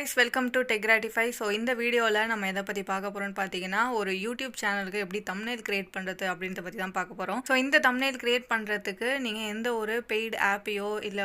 guys, welcome to Tech Gratify. So இந்த வீடியோவில் நம்ம எதை பற்றி பார்க்க போகிறோம்னு பார்த்தீங்கன்னா ஒரு யூடியூப் சேனலுக்கு எப்படி தம்ப்நெயில் கிரியேட் பண்ணுறது அப்படின்றத பற்றி தான் பார்க்க போகிறோம். ஸோ இந்த தம்ப்நெயில் கிரியேட் பண்ணுறதுக்கு நீங்கள் எந்த ஒரு பெய்டு ஆப்பையோ இல்லை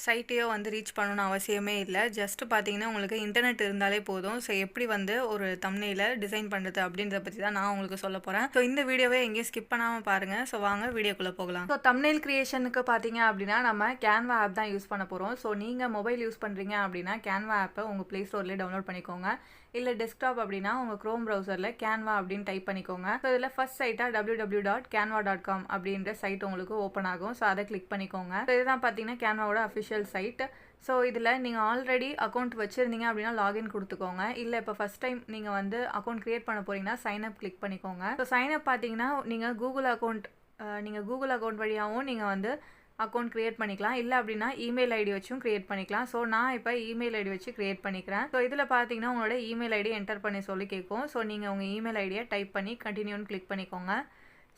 சைட்டையோ ரீச் பண்ணணும்னு அவசியமே இல்லை. ஜஸ்ட் பார்த்தீங்கன்னா உங்களுக்கு இன்டர்நெட் இருந்தாலே போதும். ஸோ எப்படி ஒரு தம்ப்நெயிலை டிசைன் பண்ணுறது அப்படின்றத பற்றி தான் நான் உங்களுக்கு சொல்ல போகிறேன். ஸோ இந்த வீடியோவை எங்கேயும் ஸ்கிப் பண்ணாமல் பாருங்கள். ஸோ வாங்க வீடியோக்குள்ளே போகலாம். ஸோ தம்ப்நெயில் கிரியேஷனுக்கு பார்த்தீங்க அப்படின்னா நம்ம கேன்வா ஆப் தான் யூஸ் பண்ண போகிறோம். ஸோ நீங்கள் மொபைல் யூஸ் பண்ணுறீங்க அப்படின்னா கேன்வா ஆப்பை உங்கள் ப்ளே ஸ்டோர்லேயே டவுன்லோட் பண்ணிக்கோங்க. இல்லை டெஸ்க்டாப் அப்படின்னா உங்கள் க்ரோம் ப்ரௌசரில் கேன்வா அப்படின்னு டைப் பண்ணிக்கோங்க. ஸோ இதில் ஃபர்ஸ்ட் சைட்டாக www.canva.com அப்படின்ற சைட் உங்களுக்கு ஓப்பன் ஆகும். ஸோ அதை கிளிக் பண்ணிக்கோங்க. ஸோ இதுதான் பார்த்தீங்கன்னா கேன்வாவோட அஃபிஷியல் சைட். ஸோ இதில் நீங்கள் ஆல்ரெடி அக்கௌண்ட் வச்சுருந்தீங்க அப்படின்னா லாகின் கொடுத்துக்கோங்க. இல்லை இப்போ ஃபஸ்ட் டைம் நீங்கள் அக்கௌண்ட் க்ரியேட் பண்ண போகிறீங்கன்னா சைன் அப் கிளிக் பண்ணிக்கோங்க. ஸோ சைன் அப் பார்த்தீங்கன்னா நீங்கள் கூகுள் அக்கௌண்ட் வழியாகவும் நீங்கள் அக்கௌண்ட் க்ரியேட் பண்ணிக்கலாம். இல்லை அப்படின்னா இமெயில் ஐடி வச்சும் க்ரியேட் பண்ணிக்கலாம். ஸோ நான் இப்போ இமெயில் ஐடி வச்சு க்ரியேட் பண்ணிக்கிறேன். ஸோ இதில் பார்த்தீங்கன்னா உங்களோட இமெயில் ஐடி என்டர் பண்ணி சொல்லி கேட்கும். ஸோ நீங்கள் உங்கள் இமெயில் ஐடியை டைப் பண்ணி கண்டினியூன்னு கிளிக் பண்ணிக்கோங்க.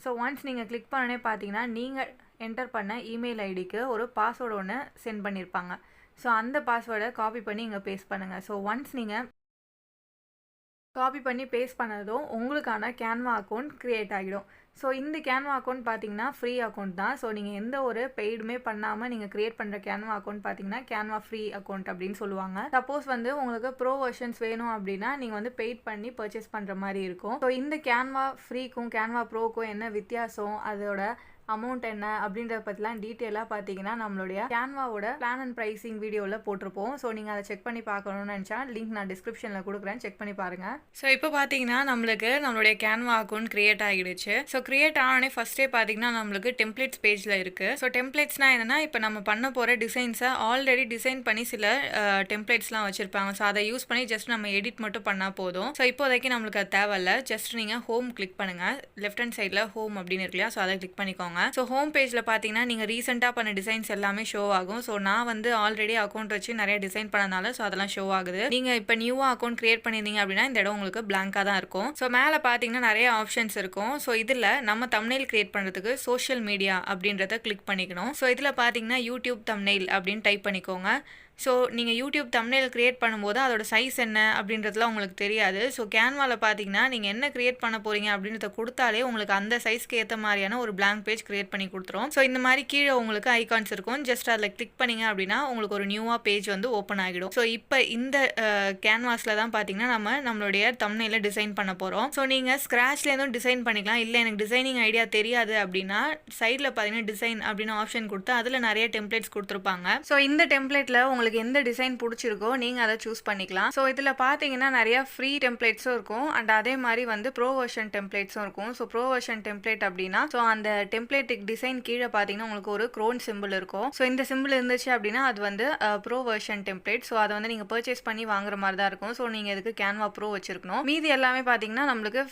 ஸோ ஒன்ஸ் நீங்கள் கிளிக் பண்ணனே பார்த்தீங்கன்னா நீங்கள் என்டர் பண்ண இமெயில் ஐடிக்கு ஒரு பாஸ்வேர்டு ஒன்று சென்ட் பண்ணியிருப்பாங்க. ஸோ அந்த பாஸ்வேர்டை காப்பி பண்ணி இங்கே பேஸ்ட் பண்ணுங்கள். ஸோ ஒன்ஸ் நீங்கள் காப்பி பண்ணி பேஸ்ட் பண்ணதும் உங்களுக்கான கேன்வா அக்கௌண்ட் க்ரியேட் ஆகிடும். ஸோ இந்த கேன்வா அக்கௌண்ட் பார்த்தீங்கன்னா ஃப்ரீ அக்கௌண்ட் தான். ஸோ நீங்கள் எந்த ஒரு பெய்டுமே பண்ணாமல் நீங்கள் க்ரியேட் பண்ணுற கேன்வா அக்கௌண்ட் பார்த்தீங்கன்னா கேன்வா ஃப்ரீ அக்கௌண்ட் அப்படின்னு சொல்லுவாங்க. சப்போஸ் உங்களுக்கு ப்ரோ வெர்ஷன்ஸ் வேணும் அப்படின்னா நீங்கள் பெய்ட் பண்ணி பர்ச்சேஸ் பண்ணுற மாதிரி இருக்கும். ஸோ இந்த கேன்வா ஃப்ரீக்கும் கேன்வா ப்ரோக்கும் என்ன வித்தியாசம், அதோட அமௌண்ட் என்ன அப்படின்றத பற்றிலாம் டீட்டெயிலாக பார்த்தீங்கன்னா நம்மளுடைய கேன்வாவோட பிளான் அண்ட் ப்ரைஸிங் வீடியோவில் போட்டிருப்போம். ஸோ நீங்கள் அதை செக் பண்ணி பார்க்கணும்னு நினச்சா லிங்க் நான் டிஸ்கிரிப்ஷனில் கொடுக்குறேன், செக் பண்ணி பாருங்கள். ஸோ இப்போ பார்த்தீங்கன்னா நம்மளுடைய கேன்வா அக்கௌண்ட் க்ரியேட் ஆகிடுச்சு. ஸோ க்ரியேட் ஆனே ஃபஸ்ட்டே பார்த்தீங்கன்னா நம்மளுக்கு டெம்ப்ளேட்ஸ் பேஜில் இருக்குது. ஸோ டெம்ப்ளேட்ஸ்னால் என்னென்னா இப்போ நம்ம பண்ண போகிற டிசைன்ஸை ஆல்ரெடி டிசைன் பண்ணி சில டெம்ப்ளேட்ஸ்லாம் வச்சுருப்பாங்க. ஸோ அதை யூஸ் பண்ணி ஜஸ்ட் நம்ம எடிட் மட்டும் பண்ணால் போதும். ஸோ இப்போதைக்கு நம்மளுக்கு அது தேவையில்லை. ஜஸ்ட் நீங்கள் ஹோம் கிளிக் பண்ணுங்கள். லெஃப்ட் ஹேண்ட் சைடில் ஹோம் அப்படின்னு இருக்கு இல்லையா, ஸோ அதை கிளிக் பண்ணிக்கோங்க. ஸோ ஹோம் பேஜில் பார்த்தீங்கன்னா நீங்கள் ரீசெண்டாக பண்ண டிசைன்ஸ் எல்லாமே ஷோ ஆகும். ஸோ நான் ஆல்ரெடி அக்கௌண்ட் வச்சு நிறைய டிசைன் பண்ணனால ஸோ அதெல்லாம் ஷோ ஆகுது. நீங்கள் இப்போ நியூவாக அக்கௌண்ட் கிரியேட் பண்ணியிருந்தீங்க அப்படின்னா இந்த இடம் உங்களுக்கு பிளாங்காக தான் இருக்கும். ஸோ மேலே பார்த்தீங்கன்னா நிறைய ஆப்ஷன்ஸ் இருக்கும். ஸோ இதில் நம்ம தம்ப்நெயில் கிரியேட் பண்ணுறதுக்கு சோஷியல் மீடியா அப்படின்றத கிளிக் பண்ணிக்கணும். ஸோ இதில் பார்த்தீங்கன்னா யூடியூப் தம்ப்நெயில் அப்படின்னு டைப் பண்ணிக்கோங்க. ஸோ நீங்கள் யூடியூப் தம்ப்நெயில் க்ரியேட் பண்ணும்போது அதோட சைஸ் என்ன அப்படின்றதுலாம் உங்களுக்கு தெரியாது. ஸோ கேன்வாவில் பார்த்தீங்கன்னா நீங்கள் என்ன க்ரியேட் பண்ண போகிறீங்க அப்படின்றத கொடுத்தாலே உங்களுக்கு அந்த சைஸ்க்கு ஏற்ற மாதிரியான ஒரு பிளாங்க் பேஜ் க்ரியேட் பண்ணி கொடுத்துரும். ஸோ இந்த மாதிரி கீழே உங்களுக்கு ஐகான்ஸ் இருக்கும். ஜஸ்ட் அதில் கிளிக் பண்ணிங்க அப்படின்னா உங்களுக்கு ஒரு நியூவாக பேஜ் ஓப்பன் ஆகிடும். ஸோ இப்போ இந்த கேன்வாஸில் தான் பார்த்தீங்கன்னா நம்மளுடைய தம்ப்நெயிலை டிசைன் பண்ண போகிறோம். ஸோ நீங்கள் ஸ்க்ராட்ச்லேருந்தும் டிசைன் பண்ணிக்கலாம். இல்லை எனக்கு டிசைனிங் ஐடியா தெரியாது அப்படின்னா சைடில் பார்த்தீங்கன்னா டிசைன் அப்படின்னு ஆப்ஷன் கொடுத்து அதில் நிறைய டெம்ப்ளேட்ஸ் கொடுத்துருப்பாங்க. ஸோ இந்த டெம்ப்ளேட்டில் உங்களுக்கு எந்த டிசைன் பிடிச்சிருக்கோ நீங்கள் அதை சூஸ் பண்ணிக்கலாம். ஸோ இதில் பார்த்தீங்கன்னா நிறைய ஃப்ரீ டெம்ப்ளேட்ஸும் இருக்கும் அண்ட் அதே மாதிரி ப்ரோ வெர்ஷன் டெம்ப்ளேட்ஸும் இருக்கும். ஸோ ப்ரோ வெர்ஷன் டெம்ப்ளேட் அப்படின்னா ஸோ அந்த டெம்ப்ளேட்டுக்கு டிசைன் கீழே பார்த்தீங்கன்னா உங்களுக்கு ஒரு க்ரோன் சிம்பிள் இருக்கும். ஸோ இந்த சிம்பிள் இருந்துச்சு அப்படின்னா அது ப்ரோ வெர்ஷன் டெம்ப்ளேட். ஸோ அதை நீங்கள் பர்ச்சேஸ் பண்ணி வாங்குற மாதிரி தான் இருக்கும். ஸோ நீங்கள் இதுக்கு கேன்வா ப்ரோ வச்சிருக்கணும். மீதி எல்லாமே பார்த்தீங்கன்னா நம்மளுக்கு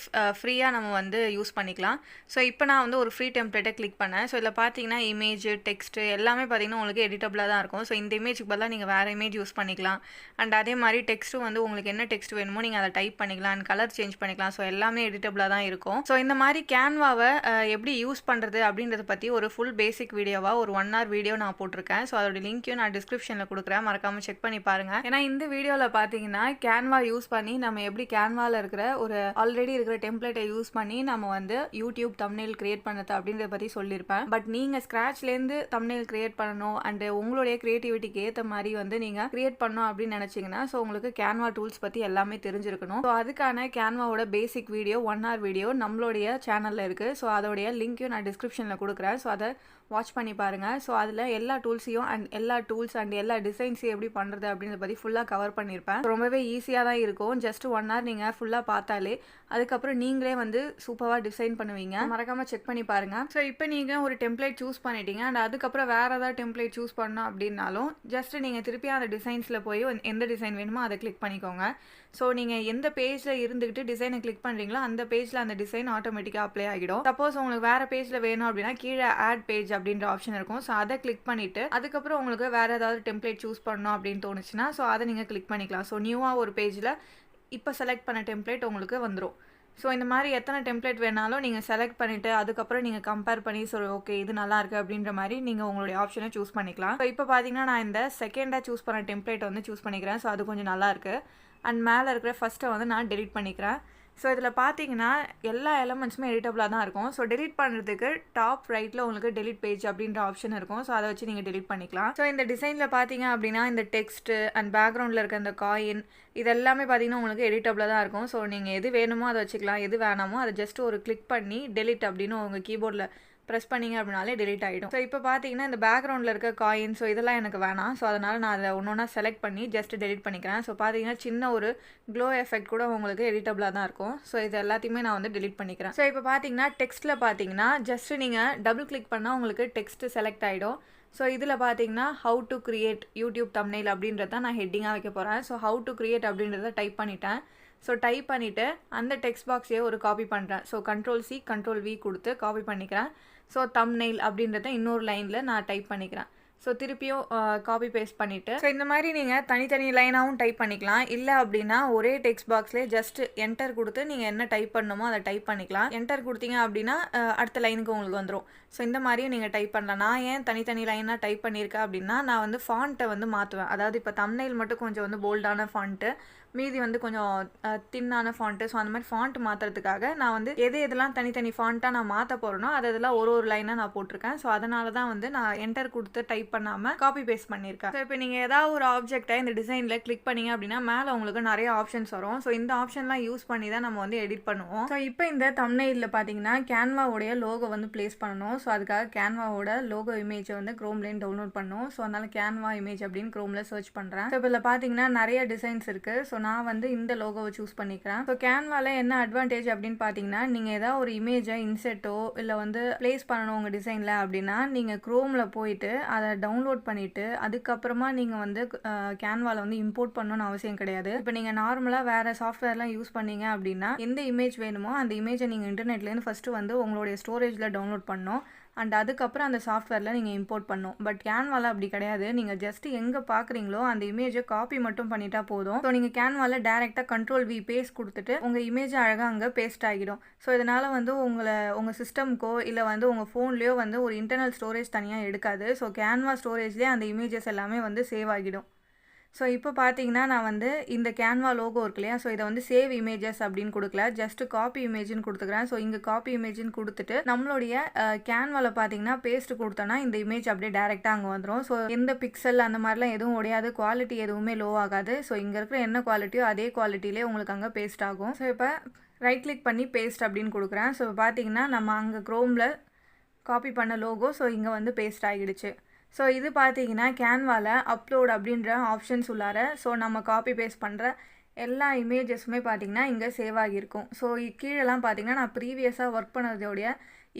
ஃப்ரீயாக நம்ம யூஸ் பண்ணிக்கலாம். ஸோ இப்போ நான் ஒரு ஃப்ரீ டெம்ப்ளேட்டை கிளிக் பண்ணேன். ஸோ இதில் பார்த்தீங்கன்னா இமேஜ், டெக்ஸ்ட் எல்லாமே பார்த்தீங்கன்னா உங்களுக்கு எடிட்டபிளாக தான் இருக்கும். ஸோ இந்த இமேஜுக்கு பதிலாக நீங்கள் வேறு இமேஜ் யூஸ் பண்ணிக்கலாம். அண்ட் அதே மாதிரி டெக்ஸ்ட்டும் உங்களுக்கு என்ன டெக்ஸ்ட் வேணுமோ நீங்கள் அதை டைப் பண்ணிக்கலாம் அண்ட் கலர் சேஞ்ச் பண்ணிக்கலாம். ஸோ எல்லாமே எடிட்டபிளாக தான் இருக்கும். ஸோ இந்த மாதிரி கேன்வாவை எப்படி யூஸ் பண்ணுறது அப்படின்றத பற்றி ஒரு ஃபுல் பேசிக் வீடியோவாக ஒரு 1 hour வீடியோ நான் போட்டிருக்கேன். ஸோ அதோட லிங்க்கையும் நான் டிஸ்கிரிப்ஷனில் கொடுக்குறேன், மறக்காமல் செக் பண்ணி பாருங்கள். ஏன்னா இந்த வீடியோவில் பார்த்தீங்கன்னா கேன்வா யூஸ் பண்ணி நம்ம எப்படி கேன்வாவில் இருக்கிற ஒரு ஆல்ரெடி இருக்கிற டெம்ப்ளேட்டை யூஸ் பண்ணி நம்ம யூடியூப் தம்ப்நெயில் கிரியேட் பண்ணுறது அப்படின்றத பற்றி சொல்லியிருப்பேன். பட் நீங்கள் ஸ்க்ராட்ச்லேருந்து தம்ப்நெயில் கிரியேட் பண்ணணும் அண்ட் உங்களுடைய கிரியேட்டிவிட்டிக்கு ஏற்ற மாதிரி நீங்கள் கிரியேட் பண்ணணும் அப்படின்னு நினைச்சீங்கன்னா ஸோ உங்களுக்கு கேன்வா டூல்ஸ் பற்றி எல்லாமே தெரிஞ்சிருக்கணும். ஸோ அதுக்கான கேன்வாவோட பேசிக் வீடியோ 1 hour வீடியோ நம்மளுடைய சேனலில் இருக்குது. ஸோ அதோடைய லிங்க்கையும் நான் டிஸ்கிரிப்ஷனில் கொடுக்குறேன். ஸோ அதை வாட்ச் பண்ணி பாருங்கள். ஸோ அதில் எல்லா டூல்ஸையும் அண்ட் எல்லா டூல்ஸ் அண்ட் எல்லா டிசைன்ஸையும் எப்படி பண்ணுறது அப்படின்றத பற்றி ஃபுல்லாக கவர் பண்ணியிருப்பேன். ரொம்பவே ஈஸியாக தான் இருக்கும். ஜஸ்ட் 1 hour நீங்கள் ஃபுல்லாக பார்த்தாலே அதுக்கப்புறம் நீங்களே சூப்பராக டிசைன் பண்ணுவீங்க. மறக்காமல் செக் பண்ணி பாருங்கள். ஸோ இப்போ நீங்கள் ஒரு டெம்ப்ளேட் சூஸ் பண்ணிட்டீங்க அண்ட் அதுக்கப்புறம் வேறு ஏதாவது டெம்ப்ளேட் சூஸ் பண்ணணும் அப்படின்னாலும் ஜஸ்ட் நீங்கள் திருப்பி அந்த டிசைன்ஸில் போய் எந்த டிசைன் வேணுமோ அதை கிளிக் பண்ணிக்கோங்க. ஸோ நீங்கள் எந்த பேஜில் இருந்துக்கிட்டு டிசைனை கிளிக் பண்ணுறீங்களோ அந்த பேஜில் அந்த டிசைன் ஆட்டோமேட்டிக்காக அப்ளை ஆகிடும். சப்போஸ் உங்களுக்கு வேறு பேஜில் வேணும் அப்படின்னா கீழே ஆட் பேஜ் அப்படின்ற ஆப்ஷன் இருக்கும். ஸோ அதை கிளிக் பண்ணிவிட்டு அதுக்கப்புறம் உங்களுக்கு வேறு ஏதாவது டெம்ப்ளேட் சூஸ் பண்ணணும் அப்படின்னு தோணுச்சுன்னா ஸோ அதை நீங்கள் கிளிக் பண்ணிக்கலாம். ஸோ நியூவாக ஒரு பேஜில் இப்போ செலக்ட் பண்ண டெம்ப்ளேட் உங்களுக்கு வந்துடும். ஸோ இந்த மாதிரி எத்தனை டெம்ப்ளேட் வேணாலும் நீங்கள் செலக்ட் பண்ணிவிட்டு அதுக்கப்புறம் நீங்கள் கம்பேர் பண்ணி ஓகே இது நல்லாயிருக்கு அப்படின்ற மாதிரி நீங்கள் உங்களுடைய ஆப்ஷனை சூஸ் பண்ணிக்கலாம். ஸோ இப்போ பார்த்தீங்கன்னா நான் இந்த செகண்டாக சூஸ் பண்ண டெம்ப்ளேட் வந்து சூஸ் பண்ணிக்கிறேன். ஸோ அது கொஞ்சம் நல்லாயிருக்கு. அண்ட் மேலே இருக்கிற ஃபஸ்ட்டை வந்து நான் டெலிட் பண்ணிக்கிறேன். ஸோ இதில் பார்த்தீங்கன்னா எல்லா எலமெண்ட்ஸுமே எடிட்டபிளாக தான் இருக்கும். ஸோ டெலிட் பண்ணுறதுக்கு டாப் ரைட்டில் உங்களுக்கு டெலிட் பேஜ் அப்படின்ற ஆப்ஷன் இருக்கும். ஸோ அதை வச்சு நீங்கள் டெலிட் பண்ணிக்கலாம். ஸோ இந்த டிசைனில் பார்த்தீங்க அப்படின்னா இந்த டெக்ஸ்ட்டு அண்ட் பேக்ரவுண்டில் இருக்க இந்த காயின் இது எல்லாமே பார்த்தீங்கன்னா உங்களுக்கு எடிட்டபிளாக தான் இருக்கும். ஸோ நீங்கள் எது வேணுமோ அதை வச்சுக்கலாம், எது வேணாமோ அதை ஜஸ்ட் ஒரு கிளிக் பண்ணி டெலிட் அப்படின்னு உங்கள் கீபோர்டில் ப்ரெஸ் பண்ணிங்க அப்படின்னாலே டெலிட் ஆகிடும். ஸோ இப்போ பார்த்தீங்கன்னா இந்த பேக்ரவுண்டில் இருக்க காயின் ஸோ இதெல்லாம் எனக்கு வேணாம். ஸோ அதனால் நான் அதை ஒன்றா செலக்ட் பண்ணி ஜஸ்ட் டெலிட் பண்ணிக்கிறேன். ஸோ பார்த்தீங்கன்னா சின்ன ஒரு க்ளோ எஃபெக்ட் கூட உங்களுக்கு எடிட்டபிளாக தான் இருக்கும். ஸோ இது எல்லாத்தையுமே நான் வந்து டெலிட் பண்ணிக்கிறேன். ஸோ இப்போ பார்த்தீங்கன்னா டெக்ஸ்ட்டில் பார்த்தீங்கன்னா ஜஸ்ட் நீங்கள் டபுள் கிளிக் பண்ணால் உங்களுக்கு டெக்ஸ்ட்டு செலக்ட் ஆகிடும். ஸோ இதில் பார்த்தீங்கன்னா how to create YouTube thumbnail அப்படின்றத நான் ஹெட்டிங்காக வைக்க போகிறேன். ஸோ ஹவு டு கிரியேட் அப்படின்றத டைப் பண்ணிட்டேன். ஸோ டைப் பண்ணிவிட்டு அந்த டெக்ஸ்ட் பாக்ஸையே ஒரு காப்பி பண்ணுறேன். ஸோ Ctrl+C Ctrl+V கொடுத்து காப்பி பண்ணிக்கிறேன். ஸோ தம்ப்நெயில் அப்படின்றத இன்னொரு லைனில் நான் டைப் பண்ணிக்கிறேன். ஸோ திருப்பியும் காப்பி பேஸ்ட் பண்ணிவிட்டு ஸோ இந்த மாதிரி நீங்கள் தனித்தனி லைனாகவும் டைப் பண்ணிக்கலாம். இல்லை அப்படின்னா ஒரே டெக்ஸ்ட் பாக்ஸ்லேயே ஜஸ்ட் என்டர் கொடுத்து நீங்கள் என்ன டைப் பண்ணணுமோ அதை டைப் பண்ணிக்கலாம். என்டர் கொடுத்தீங்க அப்படின்னா அடுத்த லைனுக்கு உங்களுக்கு வந்துடும். ஸோ இந்த மாதிரியும் நீங்கள் டைப் பண்ணலாம். நான் ஏன் தனித்தனி லைனாக டைப் பண்ணியிருக்கேன் அப்படின்னா நான் வந்து ஃபாண்ட்டை வந்து மாற்றுவேன். அதாவது இப்போ தம்ப்நெயில் மட்டும் கொஞ்சம் வந்து போல்டான ஃபாண்ட்டு, மீதி வந்து கொஞ்சம் தின்னான ஃபாண்ட்டு. ஸோ அந்த மாதிரி ஃபாண்ட் மாற்றுறதுக்காக நான் வந்து எதெல்லாம் தனித்தனி ஃபாண்ட்டாக நான் மாற்ற போகிறேனோ அதெல்லாம் ஒரு லைனாக நான் போட்டிருக்கேன். ஸோ அதனால தான் வந்து நான் என்டர் கொடுத்து டைப் பண்ணாமல் காப்பி பேஸ்ட் பண்ணியிருக்கேன். ஸோ இப்போ நீங்கள் ஏதாவது ஒரு ஆப்ஜெக்டை இந்த டிசைனில் கிளிக் பண்ணிங்க அப்படின்னா மேலே உங்களுக்கு நிறைய ஆப்ஷன்ஸ் வரும். ஸோ இந்த ஆப்ஷன்லாம் யூஸ் பண்ணி தான் நம்ம வந்து எடிட் பண்ணுவோம். ஸோ இப்போ இந்த தம்ப்நெயிலில் பார்த்தீங்கன்னா கேன்வாவுடைய லோகோ வந்து ப்ளேஸ் பண்ணணும். ஸோ அதுக்காக கேன்வாவோட லோகோ இமேஜை வந்து க்ரோம்லேயும் டவுன்லோட் பண்ணணும். ஸோ அதனால கேன்வா இமேஜ் அப்படின்னு க்ரோமில் சர்ச் பண்ணுறேன். ஸோ இதில் பார்த்தீங்கன்னா நிறைய டிசைன்ஸ் இருக்குது. ஸோ நான் வந்து இந்த லோகோவை சூஸ் பண்ணிக்கிறேன். ஸோ கேன்வால என்ன அட்வான்டேஜ் அப்படின்னு பார்த்தீங்கன்னா நீங்கள் ஏதாவது ஒரு இமேஜை இன்செர்ட்டோ இல்லை வந்து ப்ளேஸ் பண்ணணும் உங்கள் டிசைனில் அப்படின்னா நீங்கள் க்ரோமில் போயிட்டு அதை டவுன்லோட் பண்ணிவிட்டு அதுக்கப்புறமா நீங்கள் வந்து கேன்வாவில் வந்து இம்போர்ட் பண்ணணும்னு அவசியம் கிடையாது. இப்போ நீங்கள் நார்மலாக வேறு சாஃப்ட்வேர்லாம் யூஸ் பண்ணீங்க அப்படின்னா எந்த இமேஜ் வேணுமோ அந்த இமேஜை நீங்கள் இன்டர்நெட்லேருந்து ஃபஸ்ட்டு வந்து உங்களுடைய ஸ்டோரேஜில் டவுன்லோட் பண்ணணும். அண்ட் அதுக்கப்புறம் அந்த சாஃப்ட்வேரில் நீங்கள் இம்போர்ட் பண்ணணும். பட் கேன்வாவில் அப்படி கிடையாது. நீங்கள் ஜஸ்ட் எங்கே பார்க்குறீங்களோ அந்த இமேஜை காப்பி மட்டும் பண்ணிட்டா போதும். ஸோ நீங்கள் கேன்வாவில் டேரெக்டாக Ctrl+V பேஸ்ட் கொடுத்துட்டு உங்கள் இமேஜை அழகாக அங்கே பேஸ்ட் ஆகிடும். ஸோ இதனால் வந்து உங்கள் சிஸ்டம்க்கோ இல்லை வந்து உங்கள் ஃபோன்லேயோ வந்து ஒரு இன்டர்னல் ஸ்டோரேஜ் தனியாக எடுக்காது. ஸோ கேன்வா ஸ்டோரேஜ்லேயே அந்த இமேஜஸ் எல்லாமே வந்து சேவ் ஆகிடும். ஸோ இப்போ பார்த்தீங்கன்னா நான் வந்து இந்த கேன்வா லோகோ இருக்கு இல்லையா, ஸோ இதை வந்து சேவ் இமேஜஸ் அப்படின்னு கொடுக்கல, ஜஸ்ட் காப்பி இமேஜ்னு கொடுத்துக்கிறேன். ஸோ இங்கே காப்பி இமேஜ்னு கொடுத்துட்டு நம்மளுடைய கேன்வாவில் பார்த்தீங்கன்னா பேஸ்ட் கொடுத்தோன்னா இந்த இமேஜ் அப்படியே டேரெக்டாக அங்கே வந்துடும். ஸோ எந்த பிக்சல் அந்த மாதிரிலாம் எதுவும் உடையாது, குவாலிட்டி எதுவுமே லோ ஆகாது. ஸோ இங்கே இருக்கிற என்ன குவாலிட்டியோ அதே குவாலிட்டியிலே உங்களுக்கு அங்கே பேஸ்ட் ஆகும். ஸோ இப்போ ரைட் கிளிக் பண்ணி பேஸ்ட் அப்படின்னு கொடுக்குறேன். ஸோ பார்த்தீங்கன்னா நம்ம அங்கே க்ரோமில் காப்பி பண்ண லோகோ ஸோ இங்கே வந்து பேஸ்ட் ஆகிடுச்சு. ஸோ இது பார்த்தீங்கன்னா கேன்வாவில் அப்லோட் அப்படின்ற ஆப்ஷன்ஸ் உள்ளார ஸோ நம்ம காப்பி பேஸ்ட் பண்ணுற எல்லா இமேஜஸுமே பார்த்தீங்கன்னா இங்கே சேவ் ஆகியிருக்கும். ஸோ கீழெல்லாம் பார்த்தீங்கன்னா நான் ப்ரீவியஸாக ஒர்க் பண்ணதோடைய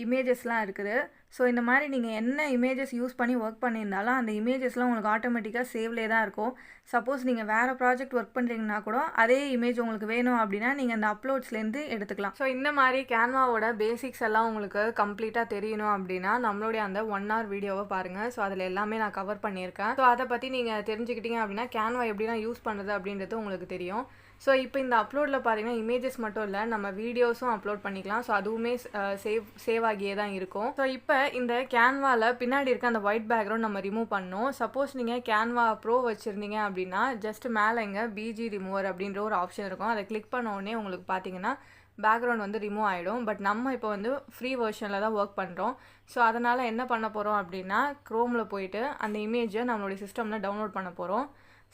இமேஜஸ்லாம் இருக்குது. ஸோ இந்த மாதிரி நீங்கள் என்ன இமேஜஸ் யூஸ் பண்ணி ஒர்க் பண்ணியிருந்தாலும் அந்த இமேஜஸ்லாம் உங்களுக்கு ஆட்டோமேட்டிக்காக சேவ்லே தான் இருக்கும். சப்போஸ் நீங்கள் வேறு ப்ராஜெக்ட் ஒர்க் பண்ணுறீங்கன்னா கூட அதே இமேஜ் உங்களுக்கு வேணும் அப்படின்னா நீங்கள் அந்த அப்லோட்ஸ்லேருந்து எடுத்துக்கலாம். ஸோ இந்த மாதிரி கேன்வாவோட பேசிக்ஸ் எல்லாம் உங்களுக்கு கம்ப்ளீட்டாக தெரியணும் அப்படின்னா நம்மளுடைய அந்த 1 hour வீடியோவை பாருங்கள். ஸோ அதில் எல்லாமே நான் கவர் பண்ணியிருக்கேன். ஸோ அதை பற்றி நீங்கள் தெரிஞ்சுக்கிட்டீங்க அப்படின்னா கேன்வா எப்படிலாம் யூஸ் பண்ணுறது அப்படின்றது உங்களுக்கு தெரியும். ஸோ இப்போ இந்த அப்லோடில் பார்த்தீங்கன்னா இமேஜஸ் மட்டும் இல்லை, நம்ம வீடியோஸும் அப்லோட் பண்ணிக்கலாம். ஸோ அதுவுமே சேவ் ஆகியே தான் இருக்கும். ஸோ இப்போ இந்த கேன்வாவில் பின்னாடி இருக்க அந்த ஒயிட் பேக்ரவுண்ட் நம்ம ரிமூவ் பண்ணணும். சப்போஸ் நீங்கள் கேன்வா ப்ரோ வச்சுருந்தீங்க அப்படின்னா ஜஸ்ட் மேலே இங்கே பிஜி ரிமூவர் அப்படின்ற ஒரு ஆப்ஷன் இருக்கும். அதை கிளிக் பண்ண உடனே உங்களுக்கு பார்த்தீங்கன்னா பேக்ரவுண்ட் வந்து ரிமூவ் ஆகிடும். பட் நம்ம இப்போ வந்து ஃப்ரீ வெர்ஷனில் தான் ஒர்க் பண்ணுறோம். ஸோ அதனால் என்ன பண்ண போகிறோம் அப்படின்னா க்ரோமில் போயிட்டு அந்த இமேஜை நம்மளுடைய சிஸ்டமில் டவுன்லோட் பண்ண போகிறோம்.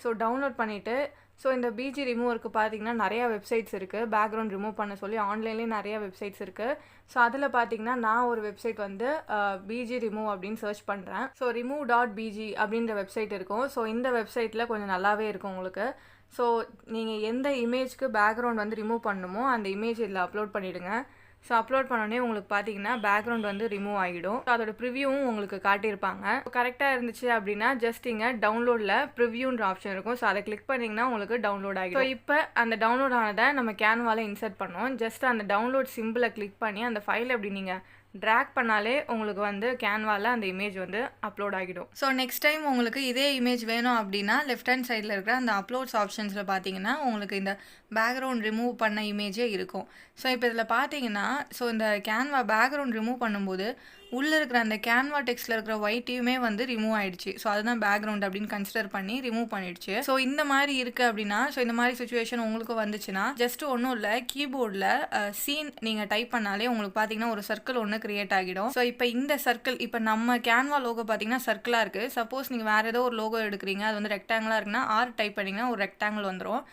ஸோ டவுன்லோட் பண்ணிவிட்டு ஸோ இந்த பிஜி ரிமூவருக்கு பார்த்தீங்கன்னா நிறையா வெப்சைட்ஸ் இருக்குது. பேக்ரவுண்ட் ரிமூவ் பண்ண சொல்லி ஆன்லைன்லேயே நிறையா வெப்சைட்ஸ் இருக்குது. ஸோ அதில் பார்த்தீங்கன்னா நான் ஒரு வெப்சைட் வந்து பிஜி ரிமூவ் அப்படின்னு சர்ச் பண்ணுறேன். ஸோ remove.bg அப்படின்ற வெப்சைட் இருக்கும். ஸோ இந்த வெப்சைட்டில் கொஞ்சம் நல்லாவே இருக்கும் உங்களுக்கு. ஸோ நீங்கள் எந்த இமேஜ்க்கு பேக்ரவுண்ட் வந்து ரிமூவ் பண்ணணுமோ அந்த இமேஜ் இதில் அப்லோட் பண்ணிவிடுங்க. ஸோ அப்லோட் பண்ணோடனே உங்களுக்கு பார்த்தீங்கன்னா பேக்ரவுண்ட் வந்து ரிமூவ் ஆகிடும். ஸோ அதோட ப்ரிவியூவும் உங்களுக்கு காட்டியிருப்பாங்க. கரெக்டாக இருந்துச்சு அப்படின்னா ஜஸ்ட் இங்கே டவுன்லோடில் ப்ரிவியூன்ற ஆப்ஷன் இருக்கும். ஸோ அதை கிளிக் பண்ணிங்கன்னா உங்களுக்கு டவுன்லோட் ஆகிடும். ஸோ இப்போ அந்த டவுன்லோட் ஆனதை நம்ம கேன்வாவில் இன்சர்ட் பண்ணோம். ஜஸ்ட் அந்த டவுன்லோட் சிம்பிளை கிளிக் பண்ணி அந்த ஃபைலை எப்படி நீங்கள் ட்ராக் பண்ணாலே உங்களுக்கு வந்து கேன்வாவில் அந்த இமேஜ் வந்து அப்லோட் ஆகிடும். ஸோ நெக்ஸ்ட் டைம் உங்களுக்கு இதே இமேஜ் வேணும் அப்படின்னா லெஃப்ட் ஹேண்ட் சைடில் இருக்கிற அந்த அப்லோட்ஸ் ஆப்ஷன்ஸில் பார்த்தீங்கன்னா உங்களுக்கு இந்த பேக்ரவுண்ட் ரிமூவ் பண்ண இமேஜே இருக்கும். ஸோ இப்போ இதில் பார்த்தீங்கன்னா இந்த கேன்வா பேக்ரவுண்ட் ரிமூவ் பண்ணும்போது உள்ளே இருக்கிற அந்த கேன்வா டெக்ஸ்ட்டில் இருக்கிற ஒயிட்டையுமே வந்து ரிமூவ் ஆகிடுச்சு. ஸோ அதுதான் பேக்ரவுண்ட் அப்படின்னு கன்சிடர் பண்ணி ரிமூவ் பண்ணிடுச்சு. ஸோ இந்த மாதிரி இருக்குது அப்படின்னா இந்த மாதிரி சுச்சுவேஷன் உங்களுக்கு வந்துச்சுன்னா ஜஸ்ட் ஒன்றும் இல்லை, கீபோர்டில் சீன் நீங்கள் டைப் பண்ணாலே உங்களுக்கு பார்த்தீங்கன்னா ஒரு சர்க்கிள் ஒன்று கிரியேட் ஆகிடும். ஸோ இப்போ இந்த சர்க்கிள், இப்போ நம்ம கேன்வா லோகோ பார்த்தீங்கன்னா சர்க்கிளாக இருக்குது. சப்போஸ் நீங்கள் வேறு ஏதோ ஒரு லோகோ எடுக்கிறீங்க, அது வந்து ரெக்டாங்கிளாக இருக்குன்னா ஆர் டைப் பண்ணிங்கன்னா ஒரு ரெக்டாங்கிள் வந்துடும்.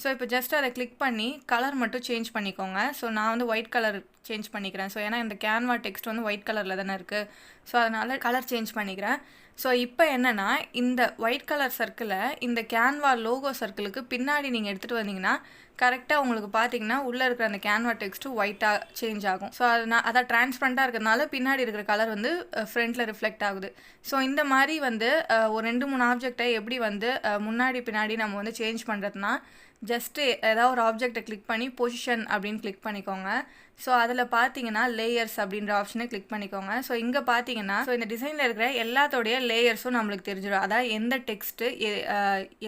ஸோ இப்போ ஜஸ்ட் அதை கிளிக் பண்ணி கலர் மட்டும் சேஞ்ச் பண்ணிக்கோங்க. ஸோ நான் வந்து ஒயிட் கலர் சேஞ்ச் பண்ணிக்கிறேன். ஸோ ஏன்னா இந்த கேன்வா டெக்ஸ்ட் வந்து ஒயிட் கலரில் தானே இருக்குது. ஸோ அதனால் கலர் சேஞ்ச் பண்ணிக்கிறேன். ஸோ இப்போ என்னென்னா இந்த ஒயிட் கலர் சர்க்கிளை இந்த கேன்வா லோகோ சர்க்கிளுக்கு பின்னாடி நீங்கள் எடுத்துகிட்டு வந்தீங்கன்னா கரெக்டாக உங்களுக்கு பார்த்தீங்கன்னா உள்ளே இருக்கிற அந்த கேன்வா டெக்ஸ்ட்டு ஒயிட்டாக சேஞ்ச் ஆகும். ஸோ அதான் டிரான்ஸ்பரண்ட்டாக இருக்கிறதுனால பின்னாடி இருக்கிற கலர் வந்து ஃப்ரண்ட்டில் ரிஃப்ளெக்ட் ஆகுது. ஸோ இந்த மாதிரி வந்து ஒரு 2-3 ஆப்ஜெக்டை எப்படி வந்து முன்னாடி பின்னாடி நம்ம வந்து சேஞ்ச் பண்ணுறதுனா ஜஸ்ட்டு ஏதாவது ஒரு ஆப்ஜெக்டை கிளிக் பண்ணி பொசிஷன் அப்படின்னு கிளிக் பண்ணிக்கோங்க. ஸோ அதில் பார்த்தீங்கன்னா லேயர்ஸ் அப்படின்ற ஆப்ஷனை கிளிக் பண்ணிக்கோங்க. ஸோ இங்கே பார்த்தீங்கன்னா இந்த டிசைனில் இருக்கிற எல்லாத்தோடைய லேயர்ஸும் நம்மளுக்கு தெரிஞ்சிடும். அதாவது எந்த டெக்ஸ்ட்டு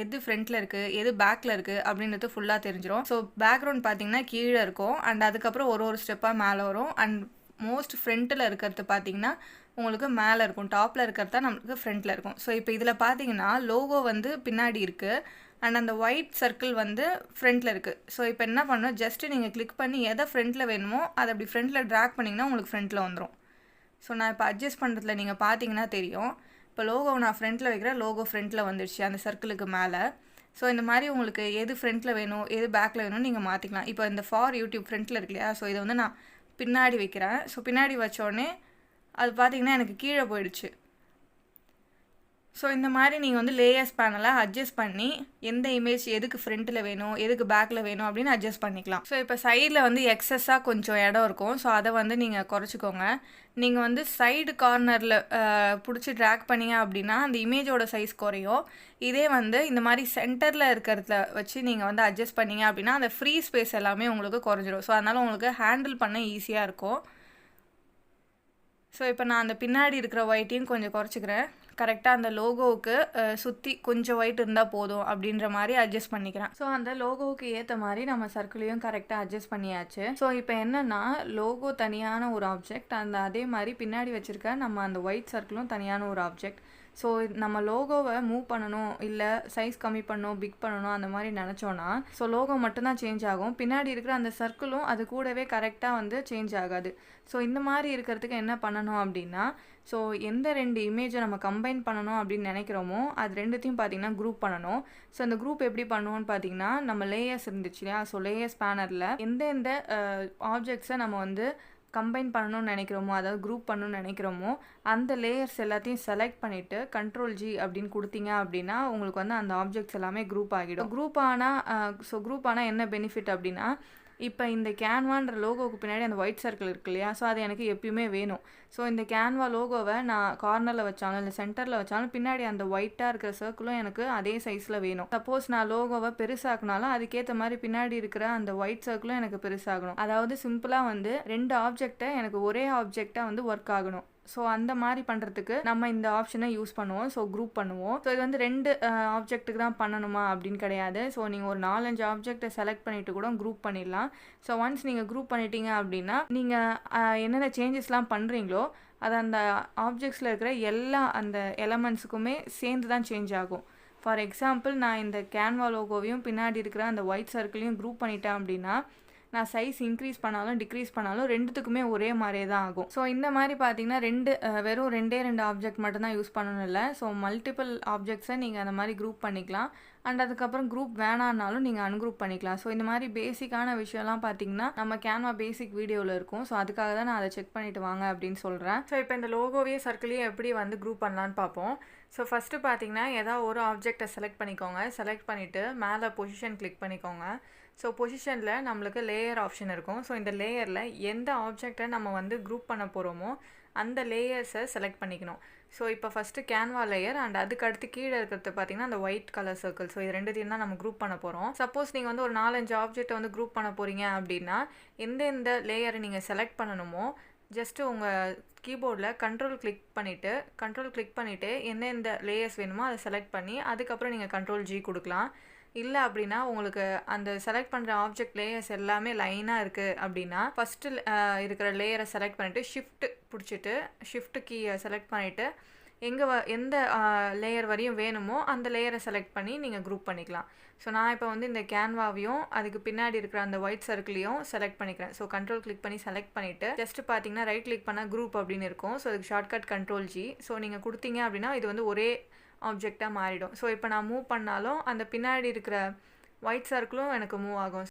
எது ஃப்ரண்ட்டில் இருக்குது, எது பேக்கில் இருக்குது அப்படின்றது ஃபுல்லாக தெரிஞ்சிடும். ஸோ பேக்ரவுண்ட் பார்த்தீங்கன்னா கீழே இருக்கும் அண்ட் அதுக்கப்புறம் ஒரு ஸ்டெப்பாக மேலே வரும். அண்ட் மோஸ்ட் ஃப்ரண்ட்டில் இருக்கிறது பார்த்தீங்கன்னா உங்களுக்கு மேலே இருக்கும், டாப்பில் இருக்கிறது தான் நம்மளுக்கு ஃப்ரண்ட்டில் இருக்கும். ஸோ இப்போ இதில் பார்த்தீங்கன்னா லோகோ வந்து பின்னாடி இருக்குது அண்ட் அந்த ஒயிட் சர்க்கிள் வந்து ஃப்ரண்ட்டில் இருக்குது. ஸோ இப்போ என்ன பண்ணணும், ஜஸ்ட்டு நீங்கள் கிளிக் பண்ணி எதை ஃப்ரண்ட்டில் வேணுமோ அதை அப்படி ஃப்ரண்ட்டில் ட்ராக் பண்ணிங்கன்னா உங்களுக்கு ஃப்ரண்ட்டில் வந்துடும். ஸோ நான் இப்போ அட்ஜஸ்ட் பண்ணுறதுல நீங்கள் பார்த்தீங்கன்னா தெரியும். இப்போ லோகோ நான் ஃப்ரண்ட்டில் வைக்கிறேன், லோகோ ஃப்ரண்ட்டில் வந்துடுச்சு அந்த சர்க்கிளுக்கு மேலே. ஸோ இந்த மாதிரி உங்களுக்கு எது ஃப்ரண்ட்டில் வேணும் எது பேக்கில் வேணும்னு நீங்கள் மாற்றிக்கலாம். இப்போ இந்த ஃபார் யூடியூப் ஃப்ரண்ட்டில் இருக்கு இல்லையா, ஸோ இதை வந்து நான் பின்னாடி வைக்கிறேன். ஸோ பின்னாடி வச்சோடனே அது பார்த்திங்கன்னா எனக்கு கீழே போயிடுச்சு. ஸோ இந்த மாதிரி நீங்கள் வந்து லேயர்ஸ் பேனலை அட்ஜஸ்ட் பண்ணி எந்த இமேஜ் எதுக்கு ஃப்ரண்ட்டில் வேணும் எதுக்கு பேக்கில் வேணும் அப்படின்னு அட்ஜஸ்ட் பண்ணிக்கலாம். ஸோ இப்போ சைடில் வந்து எக்ஸஸாக கொஞ்சம் இடம் இருக்கும். ஸோ அதை வந்து நீங்கள் குறைச்சிக்கோங்க. நீங்கள் வந்து சைடு கார்னரில் பிடிச்சி ட்ராக் பண்ணிங்க அப்படின்னா அந்த இமேஜோட சைஸ் குறையும். இதே வந்து இந்த மாதிரி சென்டரில் இருக்கிறத வச்சு நீங்கள் வந்து அட்ஜஸ்ட் பண்ணிங்க அப்படின்னா அந்த ஃப்ரீ ஸ்பேஸ் எல்லாமே உங்களுக்கு குறைஞ்சிரும். ஸோ அதனால் உங்களுக்கு ஹேண்டில் பண்ண ஈஸியாக இருக்கும். ஸோ இப்போ நான் அந்த பின்னாடி இருக்கிற ஒயிட்டையும் கொஞ்சம் குறைச்சிக்கிறேன். கரெக்டாக அந்த லோகோவுக்கு சுற்றி கொஞ்சம் ஒயிட் இருந்தால் போதும் அப்படின்ற மாதிரி அட்ஜஸ்ட் பண்ணிக்கிறேன். ஸோ அந்த லோகோவுக்கு ஏற்ற மாதிரி நம்ம சர்க்கிளையும் கரெக்டாக அட்ஜஸ்ட் பண்ணியாச்சு. ஸோ இப்போ என்னென்னா லோகோ தனியான ஒரு ஆப்ஜெக்ட், அதே மாதிரி பின்னாடி வச்சுருக்க நம்ம அந்த ஒயிட் சர்க்கிளும் தனியான ஒரு ஆப்ஜெக்ட். ஸோ நம்ம லோகோவை மூவ் பண்ணணும் இல்லை சைஸ் கம்மி பண்ணணும் பிக் பண்ணணும் அந்த மாதிரி நினச்சோன்னா ஸோ லோகோ மட்டும்தான் சேஞ்ச் ஆகும். பின்னாடி இருக்கிற அந்த சர்க்கிளும் அது கூடவே கரெக்டாக வந்து சேஞ்ச் ஆகாது. ஸோ இந்த மாதிரி இருக்கிறதுக்கு என்ன பண்ணணும் அப்படின்னா ஸோ எந்த 2 இமேஜை நம்ம கம்பைன் பண்ணணும் அப்படின்னு நினைக்கிறோமோ அது ரெண்டுத்தையும் பார்த்திங்கன்னா குரூப் பண்ணணும். ஸோ அந்த குரூப் எப்படி பண்ணுவோன்னு பார்த்தீங்கன்னா நம்ம லேயர்ஸ் இருந்துச்சு இல்லையா, ஸோ லேயர்ஸ் பேனரில் எந்த ஆப்ஜெக்ட்ஸை நம்ம வந்து கம்பைன் பண்ணணும்னு நினைக்கிறோமோ அதாவது குரூப் பண்ணணும்னு நினைக்கிறோமோ அந்த லேயர்ஸ் எல்லாத்தையும் செலக்ட் பண்ணிவிட்டு Ctrl+G அப்படின்னு கொடுத்தீங்க அப்படின்னா உங்களுக்கு வந்து அந்த ஆப்ஜெக்ட்ஸ் எல்லாமே குரூப் ஆகிடும். குரூப் ஆனால் என்ன பெனிஃபிட் அப்படின்னா இப்போ இந்த கேன்வான்ற லோகோவுக்கு பின்னாடி அந்த ஒயிட் சர்க்கிள் இருக்கு இல்லையா, ஸோ அது எனக்கு எப்பயுமே வேணும். ஸோ இந்த கேன்வா லோகோவை நான் கார்னரில் வச்சாலும் இல்லை சென்டரில் வச்சாலும் பின்னாடி அந்த ஒயிட்டாக இருக்கிற சர்க்கிளும் எனக்கு அதே சைஸில் வேணும். சப்போஸ் நான் லோகோவை பெருசாக்குனாலும் அதுக்கேற்ற மாதிரி பின்னாடி இருக்கிற அந்த ஒயிட் சர்க்கிளும் எனக்கு பெருசாகணும். அதாவது சிம்பிளாக வந்து 2 ஆப்ஜெக்டை எனக்கு ஒரே ஆப்ஜெக்டாக வந்து ஒர்க் ஆகணும். ஸோ அந்த மாதிரி பண்ணுறதுக்கு நம்ம இந்த ஆப்ஷனை யூஸ் பண்ணுவோம். ஸோ குரூப் பண்ணுவோம். ஸோ இது வந்து 2 ஆப்ஜெக்ட்டுக்கு தான் பண்ணணுமா அப்படின்னு கிடையாது. ஸோ நீங்கள் ஒரு 4-5 ஆப்ஜெக்டை செலக்ட் பண்ணிவிட்டு கூட குரூப் பண்ணிடலாம். ஸோ ஒன்ஸ் நீங்கள் குரூப் பண்ணிட்டீங்க அப்படின்னா நீங்கள் என்னென்ன சேஞ்சஸ்லாம் பண்ணுறீங்களோ அது அந்த ஆப்ஜெக்ட்ஸில் இருக்கிற எல்லா அந்த எலமெண்ட்ஸுக்குமே சேர்ந்து தான் சேஞ்ச் ஆகும். ஃபார் எக்ஸாம்பிள் நான் இந்த கேன்வா லோகோவையும் பின்னாடி இருக்கிற அந்த ஒயிட் சர்க்கிளையும் குரூப் பண்ணிட்டேன் அப்படின்னா நான் சைஸ் இன்க்ரீஸ் பண்ணாலும் டிக்ரீஸ் பண்ணாலும் ரெண்டுத்துக்குமே ஒரே மாதிரியே தான் ஆகும். ஸோ இந்த மாதிரி பார்த்தீங்கன்னா வெறும் 2 ஆப்ஜெக்ட் மட்டும்தான் யூஸ் பண்ணணும் இல்லை. ஸோ மல்டிபிள் ஆப்ஜெக்ட்ஸை நீங்கள் அந்த மாதிரி குரூப் பண்ணிக்கலாம். அண்ட் அதுக்கப்புறம் குரூப் வேணான்னாலும் நீங்கள் அன்குரூப் பண்ணிக்கலாம். ஸோ இந்த மாதிரி பேசிக்கான விஷயம்லாம் பார்த்தீங்கன்னா நம்ம கேன்வா பேசிக் வீடியோவில் இருக்கும். ஸோ அதுக்காக தான் நான் அதை செக் பண்ணிவிட்டு வாங்க அப்படின்னு சொல்கிறேன். ஸோ இப்போ இந்த லோகோவே சர்க்கிளையும் எப்படி வந்து குரூப் பண்ணலான்னு பார்ப்போம். ஸோ ஃபஸ்ட்டு பார்த்தீங்கன்னா ஏதாவது ஒரு ஆப்ஜெக்டை செலக்ட் பண்ணிக்கோங்க. செலக்ட் பண்ணிவிட்டு மேலே பொசிஷன் கிளிக் பண்ணிக்கோங்க. ஸோ பொசிஷனில் நம்மளுக்கு லேயர் ஆப்ஷன் இருக்கும். ஸோ இந்த லேயரில் எந்த ஆப்ஜெக்டை நம்ம வந்து குரூப் பண்ண போகிறோமோ அந்த லேயர்ஸை செலக்ட் பண்ணிக்கணும். ஸோ இப்போ ஃபஸ்ட்டு கேன்வா லேயர் அண்ட் அதுக்கு அடுத்து கீழே இருக்கிறது பார்த்தீங்கன்னா அந்த ஒயிட் கலர் சர்க்கிள். ஸோ இது ரெண்டுத்தையும் தான் நம்ம குரூப் பண்ண போகிறோம். சப்போஸ் நீங்கள் வந்து ஒரு 4-5 ஆப்ஜெக்டை வந்து குரூப் பண்ண போகிறீங்க அப்படின்னா எந்த லேயரை நீங்கள் செலக்ட் பண்ணணுமோ ஜஸ்ட்டு உங்கள் கீபோர்டில் கண்ட்ரோல் கிளிக் பண்ணிவிட்டு எந்தெந்த லேயர்ஸ் வேணுமோ அதை செலக்ட் பண்ணி அதுக்கப்புறம் நீங்கள் Ctrl+G கொடுக்கலாம். இல்லை அப்படின்னா உங்களுக்கு அந்த செலக்ட் பண்ணுற ஆப்ஜெக்ட் லேயர்ஸ் எல்லாமே லைனாக இருக்குது அப்படின்னா ஃபஸ்ட்டு இருக்கிற லேயரை செலக்ட் பண்ணிவிட்டு ஷிஃப்ட் கீயை செலக்ட் பண்ணிவிட்டு எந்த லேயர் வரையும் வேணுமோ அந்த லேயரை செலக்ட் பண்ணி நீங்கள் குரூப் பண்ணிக்கலாம். ஸோ நான் இப்போ வந்து இந்த கேன்வாவையும் அதுக்கு பின்னாடி இருக்கிற அந்த ஒயிட் சர்க்கிளையும் செலக்ட் பண்ணிக்கிறேன். ஸோ கண்ட்ரோல் கிளிக் பண்ணி செலக்ட் பண்ணிவிட்டு ஜஸ்ட்டு பார்த்தீங்கன்னா ரைட் கிளிக் பண்ணால் குரூப் அப்படின்னு இருக்கும். ஸோ அதுக்கு ஷார்ட்கட் Ctrl+G. ஸோ நீங்கள் கொடுத்தீங்க அப்படின்னா இது வந்து ஒரே ஆப்ஜெக்டாக மாறிடும். ஸோ இப்போ நான் மூவ் பண்ணாலும் அந்த பின்னாடி இருக்கிற ஒயிட் சர்க்கிளும் எனக்கு மூவ் ஆகும்.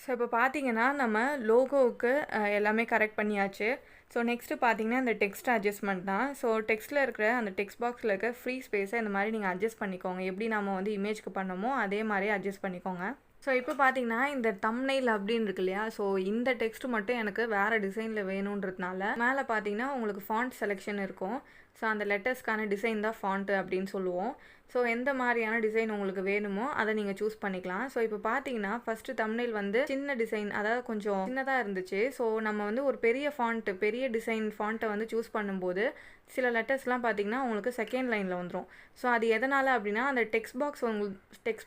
ஸோ இப்போ பார்த்தீங்கன்னா நம்ம லோகோவுக்கு எல்லாமே கரெக்ட் பண்ணியாச்சு. ஸோ நெக்ஸ்ட்டு பார்த்தீங்கன்னா இந்த டெக்ஸ்ட் அட்ஜஸ்ட்மெண்ட் தான். ஸோ டெக்ஸ்ட்டில் இருக்கிற அந்த டெக்ஸ்ட் பாக்ஸில் இருக்க ஃப்ரீ ஸ்பேஸை இந்த மாதிரி நீங்கள் அட்ஜஸ்ட் பண்ணிக்கோங்க. எப்படி நம்ம வந்து இமேஜ்க்கு பண்ணமோ அதே மாதிரி அட்ஜஸ்ட் பண்ணிக்கோங்க. ஸோ இப்போ பார்த்தீங்கன்னா இந்த தம்ப்நெயில் அப்படின்னு இருக்கு இல்லையா, ஸோ இந்த டெக்ஸ்ட் மட்டும் எனக்கு வேறு டிசைனில் வேணுன்றதுனால மேலே பார்த்தீங்கன்னா உங்களுக்கு ஃபாண்ட் செலெக்ஷன் இருக்கும். ஸோ அந்த லெட்டர்ஸ்க்கான டிசைன் தான் ஃபாண்ட்டு அப்படின்னு சொல்லுவோம். ஸோ எந்த மாதிரியான டிசைன் உங்களுக்கு வேணுமோ அதை நீங்கள் சூஸ் பண்ணிக்கலாம். ஸோ இப்போ பார்த்தீங்கன்னா ஃபஸ்ட்டு தம்ப்நெயில் வந்து சின்ன டிசைன், அதாவது கொஞ்சம் சின்னதாக இருந்துச்சு. ஸோ நம்ம வந்து ஒரு பெரிய டிசைன் ஃபாண்ட்டை வந்து சூஸ் பண்ணும்போது சில லெட்டர்ஸ்லாம் பார்த்தீங்கன்னா உங்களுக்கு செகண்ட் லைனில் வந்துடும். ஸோ அது எதனால் அப்படின்னா அந்த டெக்ஸ்ட்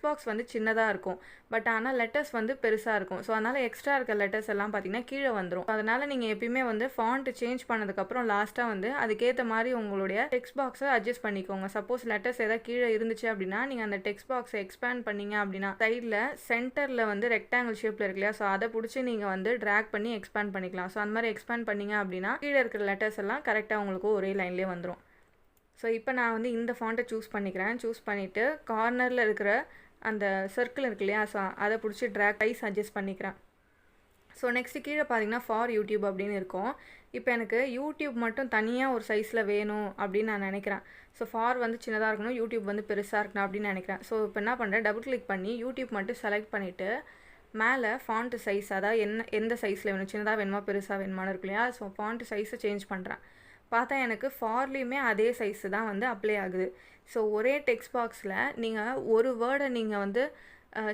பாக்ஸ் வந்து சின்னதாக இருக்கும், பட் ஆனால் லெட்டர்ஸ் வந்து பெருசாக இருக்கும். ஸோ அதனால் எக்ஸ்ட்ரா இருக்க லெட்டர்ஸ் எல்லாம் பார்த்தீங்கன்னா கீழே வந்துடும். அதனால் நீங்கள் எப்பயுமே வந்து ஃபாண்ட் சேஞ்ச் பண்ணதுக்கப்புறம் லாஸ்ட்டாக வந்து அதுக்கேற்ற மாதிரி உங்களுடைய டெக்ஸ்ட் பாக்ஸை அட்ஜஸ்ட் பண்ணிக்கோங்க. சப்போஸ் லெட்டர்ஸ் ஏதாவது கீழே இருந்துச்சு அப்படின்னா நீங்கள் அந்த டெக்ஸ்ட் பாக்ஸை எக்ஸ்பேண்ட் பண்ணீங்க அப்படின்னா சைடில் சென்டரில் வந்து ரெக்டாங்கிள் ஷேப்பில் இருக்கு இல்லையா, ஸோ அதை பிடிச்சி நீங்கள் வந்து ட்ராக் பண்ணி எக்ஸ்பேண்ட் பண்ணிக்கலாம். ஸோ அந்த மாதிரி எக்ஸ்பேண்ட் பண்ணீங்க அப்படின்னா கீழே இருக்கிற லெட்டர்ஸ் எல்லாம் கரெக்டாக உங்களுக்கு ஒரே லைன்லேயே வந்துடும். ஸோ இப்போ நான் வந்து இந்த ஃபாண்ட்டை சூஸ் பண்ணிவிட்டு கார்னரில் இருக்கிற அந்த சர்க்கிள் இருக்கு இல்லையா, ஸோ அதை பிடிச்சி ட்ராக் சைஸ் அட்ஜஸ்ட் பண்ணிக்கிறேன். ஸோ நெக்ஸ்ட்டு கீழே பார்த்தீங்கன்னா ஃபார் யூடியூப் அப்படின்னு இருக்கும். இப்போ எனக்கு யூடியூப் மட்டும் தனியாக ஒரு சைஸில் வேணும் அப்படின்னு நான் நினைக்கிறேன். ஸோ ஃபார் வந்து சின்னதாக இருக்கணும், யூடியூப் வந்து பெருசாக இருக்கணும் அப்படின்னு நினைக்கிறேன். ஸோ இப்போ என்ன பண்ணுறேன், டபுள் கிளிக் பண்ணி யூடியூப் மட்டும் செலக்ட் பண்ணிவிட்டு மேலே ஃபாண்ட் சைஸ், அதாவது எந்த சைஸில் வேணும், சின்னதாக வேணுமா பெருசாக வேணுமான்னு இருக்கு இல்லையா, ஸோ ஃபாண்ட் சைஸை சேஞ்ச் பண்ணுறேன். பார்த்தா எனக்கு ஃபார்லேயுமே அதே சைஸு தான் வந்து அப்ளை ஆகுது. ஸோ ஒரே டெக்ஸ்ட் பாக்ஸில் நீங்கள் ஒரு வேர்டை நீங்கள் வந்து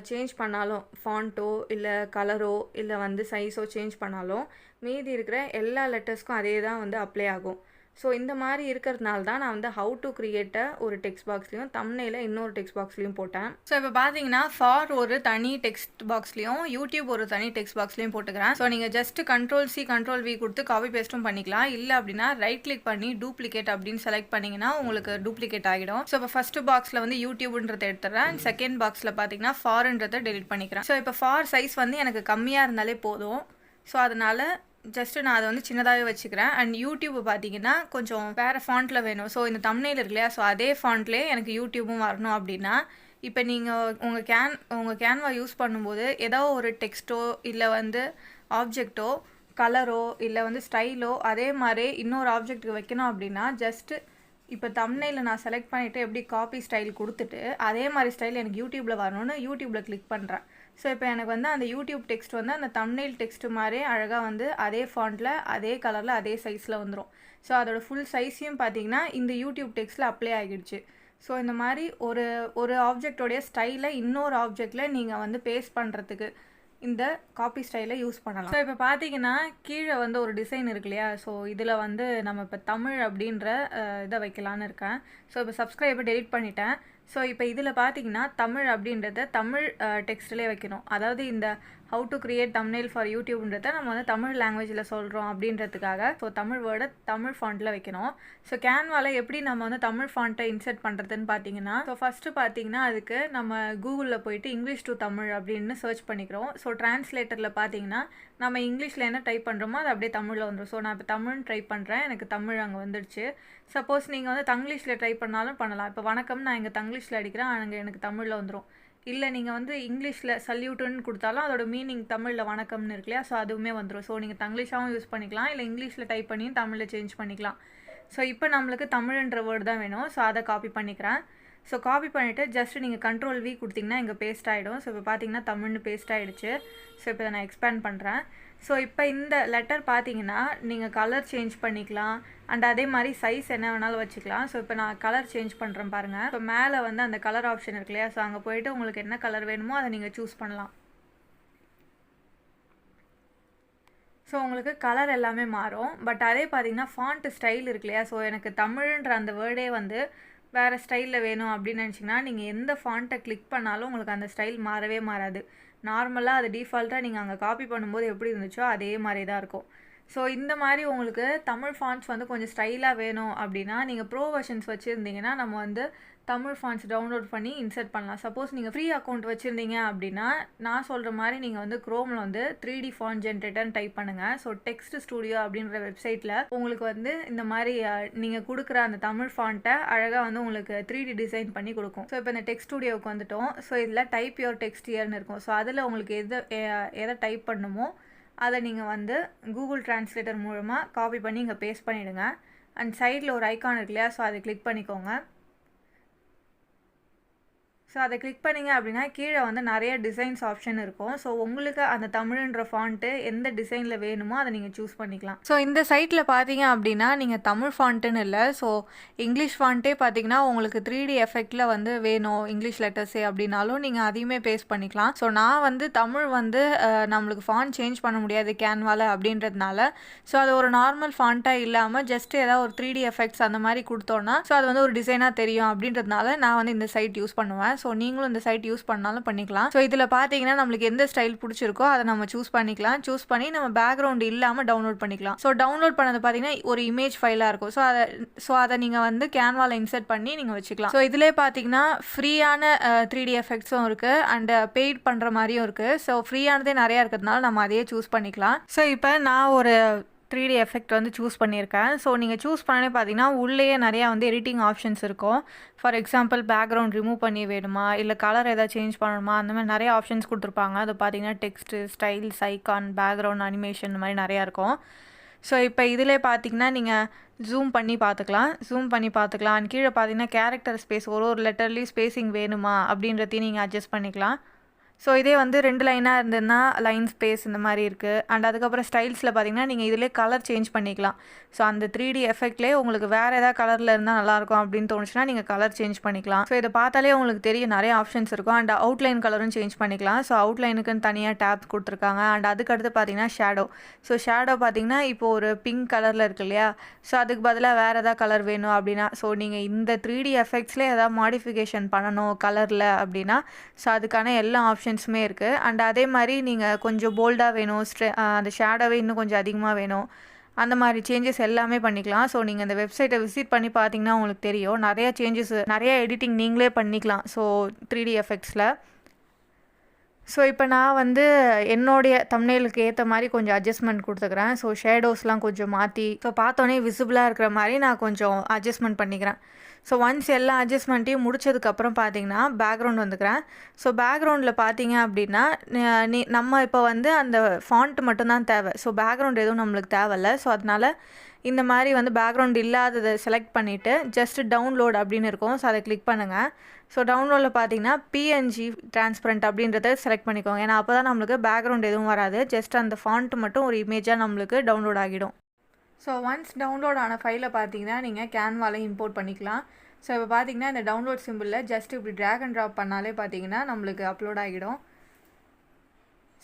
சேஞ்ச் பண்ணாலும், ஃபாண்ட்டோ இல்லை கலரோ இல்லை வந்து சைஸோ சேஞ்ச் பண்ணாலும் மீதி இருக்கிற எல்லா லெட்டர்ஸ்க்கும் அதே தான் வந்து அப்ளை ஆகும். ஸோ இந்த மாதிரி இருக்கிறதுனால தான் நான் வந்து ஹவு டு கிரியேட்டை ஒரு டெக்ஸ்ட் பாக்ஸ்லையும் தம்ப்நெயிலை இன்னொரு டெக்ஸ்ட் பாக்ஸ்லையும் போட்டேன். ஸோ இப்போ பார்த்தீங்கன்னா ஃபார் ஒரு தனி டெக்ஸ்ட் பாக்ஸ்லையும் யூடியூப் ஒரு தனி டெக்ஸ்ட் பாக்ஸ்லையும் போட்டுக்கிறேன். ஸோ நீங்கள் ஜஸ்ட்டு Ctrl+C Ctrl+V கொடுத்து காப்பி பேஸ்ட்டும் பண்ணிக்கலாம். இல்லை அப்படின்னா ரைட் கிளிக் பண்ணி டூப்ளிகேட் அப்படின்னு செலக்ட் பண்ணிங்கன்னா உங்களுக்கு டூப்ளிகேட் ஆகிடும். ஸோ இப்போ ஃபஸ்ட்டு பாக்ஸில் வந்து யூடியூப்ன்றதை எடுத்துறேன், செகண்ட் பாக்ஸில் பார்த்தீங்கன்னா ஃபார்ன்றதை டெலிட் பண்ணிக்கிறேன். ஸோ இப்போ ஃபார் சைஸ் வந்து எனக்கு கம்மியாக இருந்தாலே போதும். ஸோ அதனால் ஜஸ்ட்டு நான் அதை வந்து சின்னதாகவே வச்சுக்கிறேன். அண்ட் யூடியூப் பார்த்தீங்கன்னா கொஞ்சம் வேறு ஃபாண்ட்டில் வேணும். ஸோ இந்த தம்ப்நெயில் இருக்கு இல்லையா, ஸோ அதே ஃபாண்ட்லேயே எனக்கு யூடியூபும் வரணும் அப்படின்னா இப்போ நீங்கள் உங்கள் கேன்வா யூஸ் பண்ணும்போது ஏதோ ஒரு டெக்ஸ்ட்டோ இல்லை வந்து ஆப்ஜெக்டோ கலரோ இல்லை வந்து ஸ்டைலோ அதே மாதிரி இன்னொரு ஆப்ஜெக்ட்டுக்கு வைக்கணும் அப்படின்னா ஜஸ்ட்டு இப்போ தம்ப்நெயிலை நான் செலக்ட் பண்ணிவிட்டு எப்படி காப்பி ஸ்டைல் கொடுத்துட்டு அதே மாதிரி ஸ்டைல் எனக்கு யூடியூப்பில் வரணும்னு யூடியூப்பில் கிளிக் பண்ணுறேன். ஸோ இப்போ எனக்கு வந்து அந்த யூடியூப் டெக்ஸ்ட் வந்து அந்த தம்ப்நெயில் டெக்ஸ்ட்டு மாதிரி அழகாக வந்து அதே ஃபாண்ட்டில் அதே கலரில் அதே சைஸில் வந்துடும். ஸோ அதோட ஃபுல் சைஸையும் பார்த்தீங்கன்னா இந்த யூடியூப் டெக்ஸ்ட்டில் அப்ளை ஆகிடுச்சு. ஸோ இந்த மாதிரி ஒரு ஆப்ஜெக்டோடைய ஸ்டைலை இன்னொரு ஆப்ஜெக்டில் நீங்கள் வந்து பேஸ்ட் பண்ணுறதுக்கு இந்த காப்பி ஸ்டைலை யூஸ் பண்ணலாம். ஸோ இப்போ பார்த்தீங்கன்னா கீழே வந்து ஒரு டிசைன் இருக்கு இல்லையா, ஸோ இதில் வந்து நம்ம இப்போ தமிழ் அப்படின்ற இதை வைக்கலான்னு இருக்கேன். ஸோ இப்போ சப்ஸ்கிரைபை டெலிட் பண்ணிட்டேன். ஸோ இப்போ இதில் பார்த்தீங்கன்னா தமிழ் அப்படின்றத தமிழ் டெக்ஸ்ட்லேயே வைக்கணும். அதாவது இந்த how to create thumbnail for யூடியூப்ன்றதை நம்ம வந்து தமிழ் லாங்குவேஜில் சொல்கிறோம் அப்படின்றதுக்காக ஸோ தமிழ் வேர்டை தமிழ் ஃபாண்ட்டில் வைக்கணும். ஸோ கேன்வாவில் எப்படி நம்ம வந்து தமிழ் ஃபாண்ட்டை இன்சர்ட் பண்ணுறதுன்னு பார்த்தீங்கன்னா ஸோ ஃபஸ்ட்டு பார்த்தீங்கன்னா அதுக்கு நம்ம கூகுளில் போயிட்டு இங்கிலீஷ் டு தமிழ் அப்படின்னு சர்ச் பண்ணிக்கிறோம். ஸோ டிரான்ஸ்லேட்டரில் பார்த்தீங்கன்னா நம்ம இங்கிலீஷில் என்ன டைப் பண்ணுறோமோ அது அப்படியே தமிழில் வந்துடும். ஸோ நான் இப்போ தமிழ்னு ட்ரைப் பண்ணுறேன், எனக்கு தமிழ் அங்கே வந்துடுச்சு. சப்போஸ் நீங்கள் வந்து தங்கிலீஷில் ட்ரை பண்ணாலும் பண்ணலாம். இப்போ வணக்கம் நான் இங்கே தங்கிலீஷில் அடிக்கிறேன், அங்கே எனக்கு தமிழில் வந்துடும். இல்லை நீங்கள் வந்து இங்கிலீஷில் சல்யூட்டுன்னு கொடுத்தாலும் அதோட மீனிங் தமிழில் வணக்கம்னு இருக்கு இல்லையா, ஸோ அதுவுமே வந்துடும். ஸோ நீங்கள் தங்கிலீஷாகவும் யூஸ் பண்ணிக்கலாம், இல்லை இங்கிலீஷில் டைப் பண்ணியும் தமிழில் சேஞ்ச் பண்ணிக்கலாம். ஸோ இப்போ நம்மளுக்கு தமிழ்ன்ற வேர்டு தான் வேணும். ஸோ அதை காப்பி பண்ணிக்கிறேன். ஸோ காப்பி பண்ணிவிட்டு ஜஸ்ட்டு நீங்கள் Ctrl+V கொடுத்திங்கன்னா இங்கே பேஸ்ட் ஆகிடும். ஸோ இப்போ பார்த்தீங்கன்னா தமிழ்னு பேஸ்ட் ஆகிடுச்சு. ஸோ இப்போ நான் எக்ஸ்பேண்ட் பண்ணுறேன். ஸோ இப்போ இந்த லெட்டர் பார்த்தீங்கன்னா நீங்கள் கலர் சேஞ்ச் பண்ணிக்கலாம் அண்ட் அதே மாதிரி சைஸ் என்ன வேணாலும் வச்சுக்கலாம். ஸோ இப்போ நான் கலர் சேஞ்ச் பண்ணுறேன் பாருங்கள். ஸோ மேலே வந்து அந்த கலர் ஆப்ஷன் இருக்கு இல்லையா, ஸோ அங்கே போய்ட்டு உங்களுக்கு என்ன கலர் வேணுமோ அதை நீங்கள் சூஸ் பண்ணலாம். ஸோ உங்களுக்கு கலர் எல்லாமே மாறும். பட் அதே பார்த்தீங்கன்னா ஃபாண்ட் ஸ்டைல் இருக்கு இல்லையா? ஸோ எனக்கு தமிழ்ன்ற அந்த வேர்டே வந்து வேறு ஸ்டைலில் வேணும் அப்படின்னு நினச்சிங்கன்னா நீங்கள் எந்த ஃபாண்ட்டை கிளிக் பண்ணாலும் உங்களுக்கு அந்த ஸ்டைல் மாறவே மாறாது. நார்மலாக அது டிஃபால்ட்டாக நீங்கள் அங்கே காப்பி பண்ணும்போது எப்படி இருந்துச்சோ அதே மாதிரி தான் இருக்கும். ஸோ இந்த மாதிரி உங்களுக்கு தமிழ் ஃபாண்ட்ஸ் வந்து கொஞ்சம் ஸ்டைலாக வேணும் அப்படின்னா நீங்கள் ப்ரோ வெர்ஷன்ஸ் வச்சுருந்தீங்கன்னா நம்ம வந்து தமிழ் ஃபாண்ட்ஸ் டவுன்லோட் பண்ணி இன்சர்ட் பண்ணலாம். சப்போஸ் நீங்கள் ஃப்ரீ அக்கௌண்ட் வச்சுருந்தீங்க அப்படின்னா நான் சொல்கிற மாதிரி நீங்கள் வந்து க்ரோமில் வந்து 3D ஃபாண்ட் ஜென்ரேட்டர்னு டைப் பண்ணுங்கள். ஸோ டெக்ஸ்ட் ஸ்டூடியோ அப்படின்ற வெப்சைட்டில் உங்களுக்கு வந்து இந்த மாதிரி நீங்கள் கொடுக்குற அந்த தமிழ் ஃபாண்ட்டை அழகாக வந்து உங்களுக்கு 3D டிசைன் பண்ணி கொடுக்கும். ஸோ இப்போ இந்த டெக்ஸ்ட் ஸ்டூடியோவுக்கு வந்துட்டோம். ஸோ இதில் டைப் யுவர் டெக்ஸ்ட் இயர்னு இருக்கும். ஸோ அதில் உங்களுக்கு எதை டைப் பண்ணணுமோ அதை நீங்கள் வந்து கூகுள் டிரான்ஸ்லேட்டர் மூலமாக காப்பி பண்ணி இங்கே பேஸ்ட் பண்ணிவிடுங்க. அண்ட் சைடில் ஒரு ஐக்கான் இருக்கு இல்லையா? ஸோ அதை கிளிக் பண்ணிக்கோங்க. ஸோ அதை கிளிக் பண்ணிங்க அப்படின்னா கீழே வந்து நிறைய டிசைன்ஸ் ஆப்ஷன் இருக்கும். ஸோ உங்களுக்கு அந்த தமிழ்ன்ற ஃபாண்ட்டு எந்த டிசைனில் வேணுமோ அதை நீங்கள் சூஸ் பண்ணிக்கலாம். ஸோ இந்த சைட்டில் பார்த்தீங்க அப்படின்னா நீங்கள் தமிழ் ஃபாண்ட்டுன்னு இல்லை, ஸோ இங்கிலீஷ் ஃபாண்ட்டே பார்த்தீங்கன்னா உங்களுக்கு 3D எஃபெக்டில் வந்து வேணும் இங்கிலீஷ் லெட்டர்ஸே அப்படின்னாலும் நீங்கள் அதையுமே பேஸ்ட் பண்ணிக்கலாம். ஸோ நான் வந்து தமிழ் வந்து நம்மளுக்கு ஃபாண்ட் சேஞ்ச் பண்ண முடியாது கேன்வாவில் அப்படின்றதுனால ஸோ அது ஒரு நார்மல் ஃபாண்ட்டாக இல்லாமல் ஜஸ்ட் ஏதாவது ஒரு 3D எஃபெக்ட்ஸ் அந்த மாதிரி கொடுத்தோன்னா ஸோ அது வந்து ஒரு டிசைனாக தெரியும் அப்படின்றதுனால நான் வந்து இந்த சைட் யூஸ் பண்ணுவேன். ஸோ நீங்களும் இந்த சைட் யூஸ் பண்ணாலும் பண்ணிக்கலாம். ஸோ இதில் பார்த்தீங்கன்னா நம்மளுக்கு எந்த ஸ்டைல் பிடிச்சிருக்கோ அதை நம்ம சூஸ் பண்ணிக்கலாம். சூஸ் பண்ணி நம்ம பேக்ரவுண்ட் இல்லாமல் டவுன்லோட் பண்ணிக்கலாம். ஸோ டவுன்லோட் பண்ணது பார்த்தீங்கன்னா ஒரு இமேஜ் ஃபைலாக இருக்கும். ஸோ அதை நீங்கள் வந்து கேன்வாவில் இன்சர்ட் பண்ணி நீங்கள் வச்சுக்கலாம். ஸோ இதிலே பார்த்தீங்கன்னா ஃப்ரீயான 3D எஃபெக்ட்ஸும் இருக்குது அண்ட் பெய்ட் பண்ணுற மாதிரியும் இருக்குது. ஸோ ஃப்ரீயானதே நிறையா இருக்கிறதுனால நம்ம அதையே சூஸ் பண்ணிக்கலாம். ஸோ இப்போ நான் ஒரு 3D எஃபெக்ட் வந்து சூஸ் பண்ணியிருக்கேன். ஸோ நீங்கள் சூஸ் பண்ணே பார்த்தீங்கன்னா உள்ளேயே நிறையா வந்து எடிட்டிங் ஆப்ஷன்ஸ் இருக்கும். ஃபார் எக்ஸாம்பிள் பேக்ரவுண்ட் ரிமூவ் பண்ணி வேணுமா இல்லை கலர் எதாவது சேஞ்ச் பண்ணணுமா அந்த மாதிரி நிறைய ஆப்ஷன்ஸ் கொடுத்துருப்பாங்க. அது பார்த்தீங்கன்னா text, styles, icon, background, animation இந்த மாதிரி நிறையா இருக்கும். ஸோ இப்போ இதிலே பார்த்தீங்கன்னா நீங்கள் ஜூம் பண்ணி பார்த்துக்கலாம். அண்ட் கீழே பார்த்தீங்கன்னா கேரக்டர் ஸ்பேஸ் ஒரு லெட்டர்லேயும் ஸ்பேஸிங் வேணுமா அப்படின்றதையும் நீங்கள் அட்ஜஸ்ட் பண்ணிக்கலாம். ஸோ இதே வந்து 2 லைனாக இருந்ததுன்னா லைன் ஸ்பேஸ் இந்த மாதிரி இருக்குது. அண்ட் அதுக்கப்புறம் ஸ்டைல்ஸில் பார்த்தீங்கன்னா நீங்கள் இதிலே கலர் சேஞ்ச் பண்ணிக்கலாம். ஸோ அந்த 3D எஃபெக்ட்லேயே உங்களுக்கு வேறு ஏதாவது கலரில் இருந்தால் நல்லாயிருக்கும் அப்படின்னு தோணுச்சுன்னா நீங்கள் கலர் சேஞ்ச் பண்ணிக்கலாம். ஸோ இதை பார்த்தாலே உங்களுக்கு தெரியும் நிறைய ஆப்ஷன்ஸ் இருக்கும். அண்ட் அவுட்லைன் கலரும் சேஞ்ச் பண்ணிக்கலாம். ஸோ அவுட்லைனுக்குன்னு தனியாக டேப்ஸ் கொடுத்துருக்காங்க. அண்ட் அதுக்கடுத்து பார்த்தீங்கன்னா ஷேடோ. ஸோ ஷேடோ பார்த்தீங்கன்னா இப்போ ஒரு பிங்க் கலரில் இருக்கு இல்லையா? ஸோ அதுக்கு பதிலாக வேறு ஏதாவது கலர் வேணும் அப்படின்னா ஸோ நீங்கள் இந்த 3D எஃபெக்ட்ஸ்லேயே ஏதாவது மாடிஃபிகேஷன் பண்ணணும் கலரில் அப்படின்னா ஸோ அதுக்கான எல்லா ஆப்ஷன்ஸுமே இருக்குது. அண்ட் அதே மாதிரி நீங்கள் கொஞ்சம் போல்டாக வேணும், அந்த ஷேடோவே இன்னும் கொஞ்சம் அதிகமாக வேணும், அந்த மாதிரி சேஞ்சஸ் எல்லாமே பண்ணிக்கலாம். ஸோ நீங்கள் இந்த வெப்சைட்டை விசிட் பண்ணி பார்த்தீங்கன்னா உங்களுக்கு தெரியும் நிறையா சேஞ்சஸ், நிறையா எடிட்டிங் நீங்களே பண்ணிக்கலாம். ஸோ 3D எஃபெக்ட்ஸில் ஸோ இப்போ நான் வந்து என்னுடைய தம்ப்நெயிலுக்கு ஏற்ற மாதிரி கொஞ்சம் அட்ஜஸ்ட்மெண்ட் கொடுத்துக்கிறேன். ஸோ ஷேடோஸ்லாம் கொஞ்சம் மாற்றி ஸோ பார்த்தோன்னே விசிபிளாக இருக்கிற மாதிரி நான் கொஞ்சம் அட்ஜஸ்ட்மெண்ட் பண்ணிக்கிறேன். ஸோ ஒன்ஸ் எல்லா அட்ஜஸ்ட்மெண்ட்டையும் முடிச்சதுக்கப்புறம் பார்த்தீங்கன்னா பேக்ரவுண்ட் வந்துக்கிறேன். ஸோ பேக்ரவுண்டில் பார்த்தீங்க அப்படின்னா நம்ம இப்போ வந்து அந்த ஃபாண்ட் மட்டும்தான் தேவை. ஸோ பேக்ரவுண்ட் எதுவும் நம்மளுக்கு தேவையில்லை. ஸோ அதனால் இந்த மாதிரி வந்து பேக்ரவுண்ட் இல்லாததை செலக்ட் பண்ணிவிட்டு ஜஸ்ட் டவுன்லோட் அப்படின்னு இருக்கும். ஸோ அதை கிளிக் பண்ணுங்கள். ஸோ டவுன்லோடில் பார்த்தீங்கன்னா PNG டிரான்ஸ்பரண்ட் அப்படின்றத செலக்ட் பண்ணிக்கோங்க. ஏன்னா அப்போ தான் நம்மளுக்கு பேக்ரவுண்ட் எதுவும் வராது. ஜஸ்ட் அந்த ஃபாண்ட் மட்டும் ஒரு இமேஜாக நம்மளுக்கு டவுன்லோட் ஆகிடும். ஸோ ஒன்ஸ் டவுன்லோட் ஆன ஃபைலை பார்த்தீங்கன்னா நீங்கள் கேன்வாவில் இம்போர்ட் பண்ணிக்கலாம். ஸோ இப்போ பார்த்தீங்கன்னா இந்த டவுன்லோட் சிம்பிளில் ஜஸ்ட் இப்படி ட்ராக் அண்ட் ட்ராப் பண்ணாலே பார்த்தீங்கன்னா நம்மளுக்கு அப்லோட் ஆகிடும்.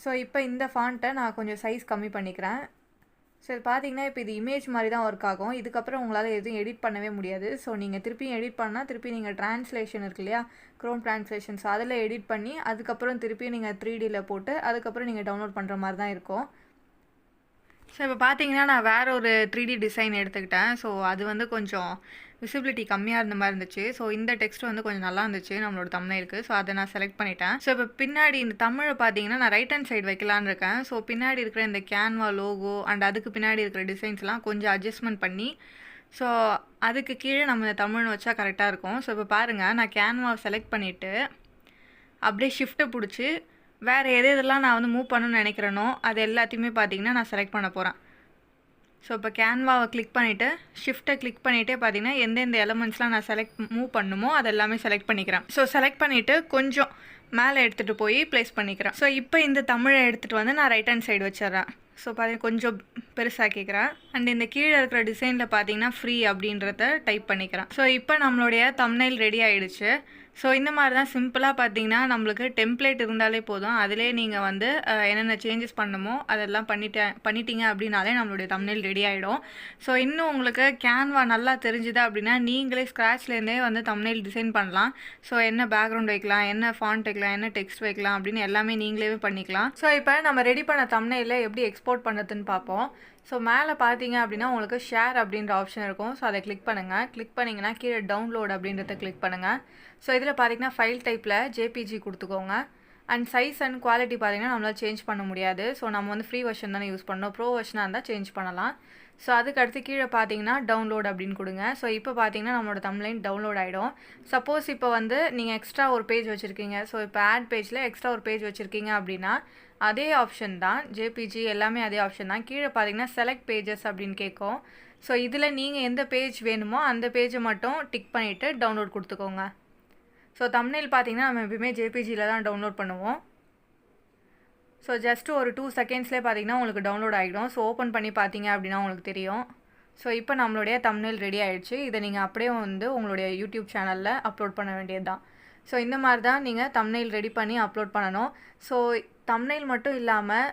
ஸோ இப்போ இந்த ஃபாண்ட்டை நான் கொஞ்சம் சைஸ் கம்மி பண்ணிக்கிறேன். ஸோ இது பார்த்தீங்கன்னா இப்போ இது இமேஜ் மாதிரி தான் ஒர்க் ஆகும். இதுக்கப்புறம் உங்களால் எதுவும் எடிட் பண்ணவே முடியாது. ஸோ நீங்கள் திருப்பியும் எடிட் பண்ணால் திருப்பி நீங்கள் ட்ரான்ஸ்லேஷன் இருக்கு இல்லையா, க்ரோம் ட்ரான்ஸ்லேஷன், ஸோ அதில் எடிட் பண்ணி அதுக்கப்புறம் திருப்பி நீங்கள் 3Dயில் போட்டு அதுக்கப்புறம் நீங்கள் டவுன்லோட் பண்ணுற மாதிரி தான் இருக்கும். ஸோ இப்போ பார்த்தீங்கன்னா நான் வேறு ஒரு 3D டிசைன் எடுத்துக்கிட்டேன். ஸோ அது வந்து கொஞ்சம் விசிபிலிட்டி கம்மியாக இருந்த மாதிரி இருந்துச்சு. ஸோ இந்த டெக்ஸ்ட் வந்து கொஞ்சம் நல்லா இருந்துச்சு நம்மளோட தம்ப்நெயிலுக்கு. ஸோ அதை நான் செலக்ட் பண்ணிட்டேன். ஸோ இப்போ பின்னாடி இந்த தமிழை பார்த்தீங்கன்னா நான் ரைட் ஹேண்ட் சைடு வைக்கலான்னு இருக்கேன். ஸோ பின்னாடி இருக்கிற இந்த கேன்வா லோகோ அண்ட் அதுக்கு பின்னாடி இருக்கிற டிசைன்ஸ்லாம் கொஞ்சம் அட்ஜஸ்ட்மெண்ட் பண்ணி ஸோ அதுக்கு கீழே நம்ம இந்த தமிழ்னு வச்சா கரெக்டாக இருக்கும். ஸோ இப்போ பாருங்கள் நான் கேன்வாவை செலக்ட் பண்ணிவிட்டு அப்படியே ஷிஃப்ட்டை பிடிச்சி வேறு எதெல்லாம் நான் வந்து மூவ் பண்ணணும்னு நினைக்கிறேனோ அது எல்லாத்தையுமே பார்த்தீங்கன்னா நான் செலக்ட் பண்ண போகிறேன். ஸோ இப்போ கேன்வாவை கிளிக் பண்ணிவிட்டு ஷிஃப்ட்டை கிளிக் பண்ணிகிட்டே பார்த்தீங்கன்னா எந்தெந்த எலமெண்ட்ஸ்லாம் நான் மூவ் பண்ணுமோ அது எல்லாமே செலக்ட் பண்ணிக்கிறேன். ஸோ செலக்ட் பண்ணிவிட்டு கொஞ்சம் மேலே எடுத்துகிட்டு போய் ப்ளேஸ் பண்ணிக்கிறேன். ஸோ இப்போ இந்த தமிழை எடுத்துகிட்டு வந்து நான் ரைட் ஹேண்ட் சைடு வச்சிட்றேன். ஸோ பார்த்தீங்கன்னா கொஞ்சம் பெருசாக்கிக்கிறேன். அண்ட் இந்த கீழே இருக்கிற டிசைனில் பார்த்தீங்கன்னா ஃப்ரீ அப்படின்றத டைப் பண்ணிக்கிறேன். ஸோ இப்போ நம்மளுடைய தம்ப்நெயில் ரெடி ஆகிடுச்சு. ஸோ இந்த மாதிரி தான் சிம்பிளாக பார்த்தீங்கன்னா நம்மளுக்கு டெம்ப்ளேட் இருந்தாலே போதும். அதிலே நீங்கள் வந்து என்னென்ன சேஞ்சஸ் பண்ணணுமோ அதெல்லாம் பண்ணிட்டீங்க அப்படின்னாலே நம்மளுடைய தம்ப்நெயில் ரெடி ஆகிடும். ஸோ இன்னும் உங்களுக்கு கேன்வா நல்லா தெரிஞ்சுது அப்படின்னா நீங்களே ஸ்க்ராட்ச்லேருந்தே வந்து தம்ப்நெயில் டிசைன் பண்ணலாம். ஸோ என்ன பேக்ரவுண்ட் வைக்கலாம், என்ன ஃபாண்ட் வைக்கலாம், என்ன டெக்ஸ்ட் வைக்கலாம் அப்படின்னு எல்லாமே நீங்களே பண்ணிக்கலாம். ஸோ இப்போ நம்ம ரெடி பண்ண தம்ப்நெயிலை எப்படி எக்ஸ்போர்ட் பண்ணுறதுன்னு பார்ப்போம். ஸோ மேலே பார்த்தீங்க அப்படின்னா உங்களுக்கு ஷேர் அப்படின்ற ஆப்ஷன் இருக்கும். ஸோ அதை கிளிக் பண்ணுங்கள். கிளிக் பண்ணிங்கன்னா கீழே டவுன்லோட் அப்படின்றத கிளிக் பண்ணுங்கள். ஸோ இதில் பார்த்தீங்கன்னா ஃபைல் டைப்பில் ஜேபிஜி கொடுத்துக்கோங்க. அண்ட் சைஸ் அண்ட் குவாலிட்டி பார்த்தீங்கன்னா நம்மளால் சேஞ்ச் பண்ண முடியாது. ஸோ நம்ம வந்து ஃப்ரீ வெர்ஷன் தானே யூஸ் பண்ணோம். ப்ரோ வெர்ஷனாக இருந்தால் சேஞ்ச் பண்ணலாம். ஸோ அதுக்கடுத்து கீழே பார்த்தீங்கன்னா டவுன்லோட் அப்படின்னு கொடுங்க. ஸோ இப்போ பார்த்தீங்கன்னா நம்மளோட தம்ப்நெயில் டவுன்லோட் ஆகிடும். சப்போஸ் இப்போ வந்து நீங்கள் எக்ஸ்ட்ரா ஒரு பேஜ் வச்சுருக்கீங்க. ஸோ இப்போ ஆட் பேஜில் எக்ஸ்ட்ரா ஒரு பேஜ் வச்சுருக்கீங்க அப்படின்னா அதே ஆப்ஷன் தான், ஜேபிஜி எல்லாமே அதே ஆப்ஷன் தான். கீழே பார்த்தீங்கன்னா செலக்ட் பேஜஸ் அப்படின்னு கேட்கும். ஸோ இதில் நீங்கள் எந்த பேஜ் வேணுமோ அந்த பேஜை மட்டும் டிக் பண்ணிவிட்டு டவுன்லோட் கொடுத்துக்கோங்க. ஸோ தம்ப்நெயில் பார்த்தீங்கன்னா நம்ம எப்பயுமே ஜேபிஜியில் தான் டவுன்லோட் பண்ணுவோம். ஸோ ஜஸ்ட்டு ஒரு 2 செகண்ட்ஸ்லேயே பார்த்தீங்கன்னா உங்களுக்கு டவுன்லோட் ஆகிடும். ஸோ ஓப்பன் பண்ணி பார்த்தீங்க அப்படின்னா உங்களுக்கு தெரியும். ஸோ இப்போ நம்மளுடைய தம்ப்நெயில் ரெடி ஆகிடுச்சு. இதை நீங்கள் அப்படியே வந்து உங்களுடைய யூடியூப் சேனலில் அப்லோட் பண்ண வேண்டியது தான். ஸோ இந்த மாதிரி தான் நீங்கள் தம்ப்நெயில் ரெடி பண்ணி அப்லோட் பண்ணணும். ஸோ தம்ப்நெயில் மட்டும் இல்லாமல்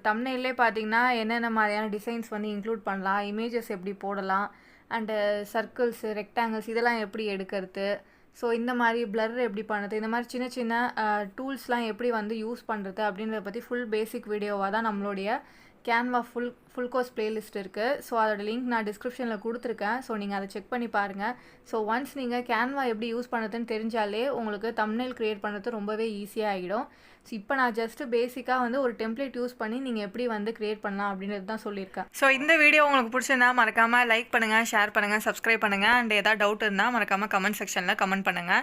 தம்ப்நெயிலே பார்த்தீங்கன்னா என்னென்ன மாதிரியான டிசைன்ஸ் வந்து இன்க்ளூட் பண்ணலாம், இமேஜஸ் எப்படி போடலாம், அண்டு சர்க்கிள்ஸு, ரெக்டாங்கிள்ஸ் இதெல்லாம் எப்படி எடுக்கிறது, ஸோ இந்த மாதிரி பிளர் எப்படி பண்ணுறது, இந்த மாதிரி சின்ன சின்ன டூல்ஸ்லாம் எப்படி வந்து யூஸ் பண்ணுறது அப்படின்றத பற்றி ஃபுல் பேசிக் வீடியோவாக தான் நம்மளுடைய கேன்வா ஃபுல் கோர்ஸ் பிளேலிஸ்ட் இருக்குது. ஸோ அதோட லிங்க் நான் டிஸ்கிரிப்ஷனில் கொடுத்துருக்கேன். ஸோ நீங்கள் அதை செக் பண்ணி பாருங்கள். ஸோ ஒன்ஸ் நீங்கள் கேன்வா எப்படி யூஸ் பண்ணுறதுன்னு தெரிஞ்சாலே உங்களுக்கு தம்ப்நெயில் க்ரியேட் பண்ணுறது ரொம்பவே ஈஸியாக ஆகிடும். ஸோ இப்போ நான் ஜஸ்ட்டு பேசிக்காக வந்து ஒரு டெம்ப்ளேட் யூஸ் பண்ணி நீங்கள் எப்படி வந்து க்ரியேட் பண்ணலாம் அப்படின்றது தான் சொல்லியிருக்கேன். ஸோ இந்த வீடியோ உங்களுக்கு பிடிச்சிருந்தா மறக்காமல் லைக் பண்ணுங்கள், ஷேர் பண்ணுங்கள், சப்ஸ்கிரைப் பண்ணுங்கள். அண்ட் ஏதாவது டவுட் இருந்தால் மறக்காமல் கமெண்ட் செக்ஷனில் கமெண்ட் பண்ணுங்கள்.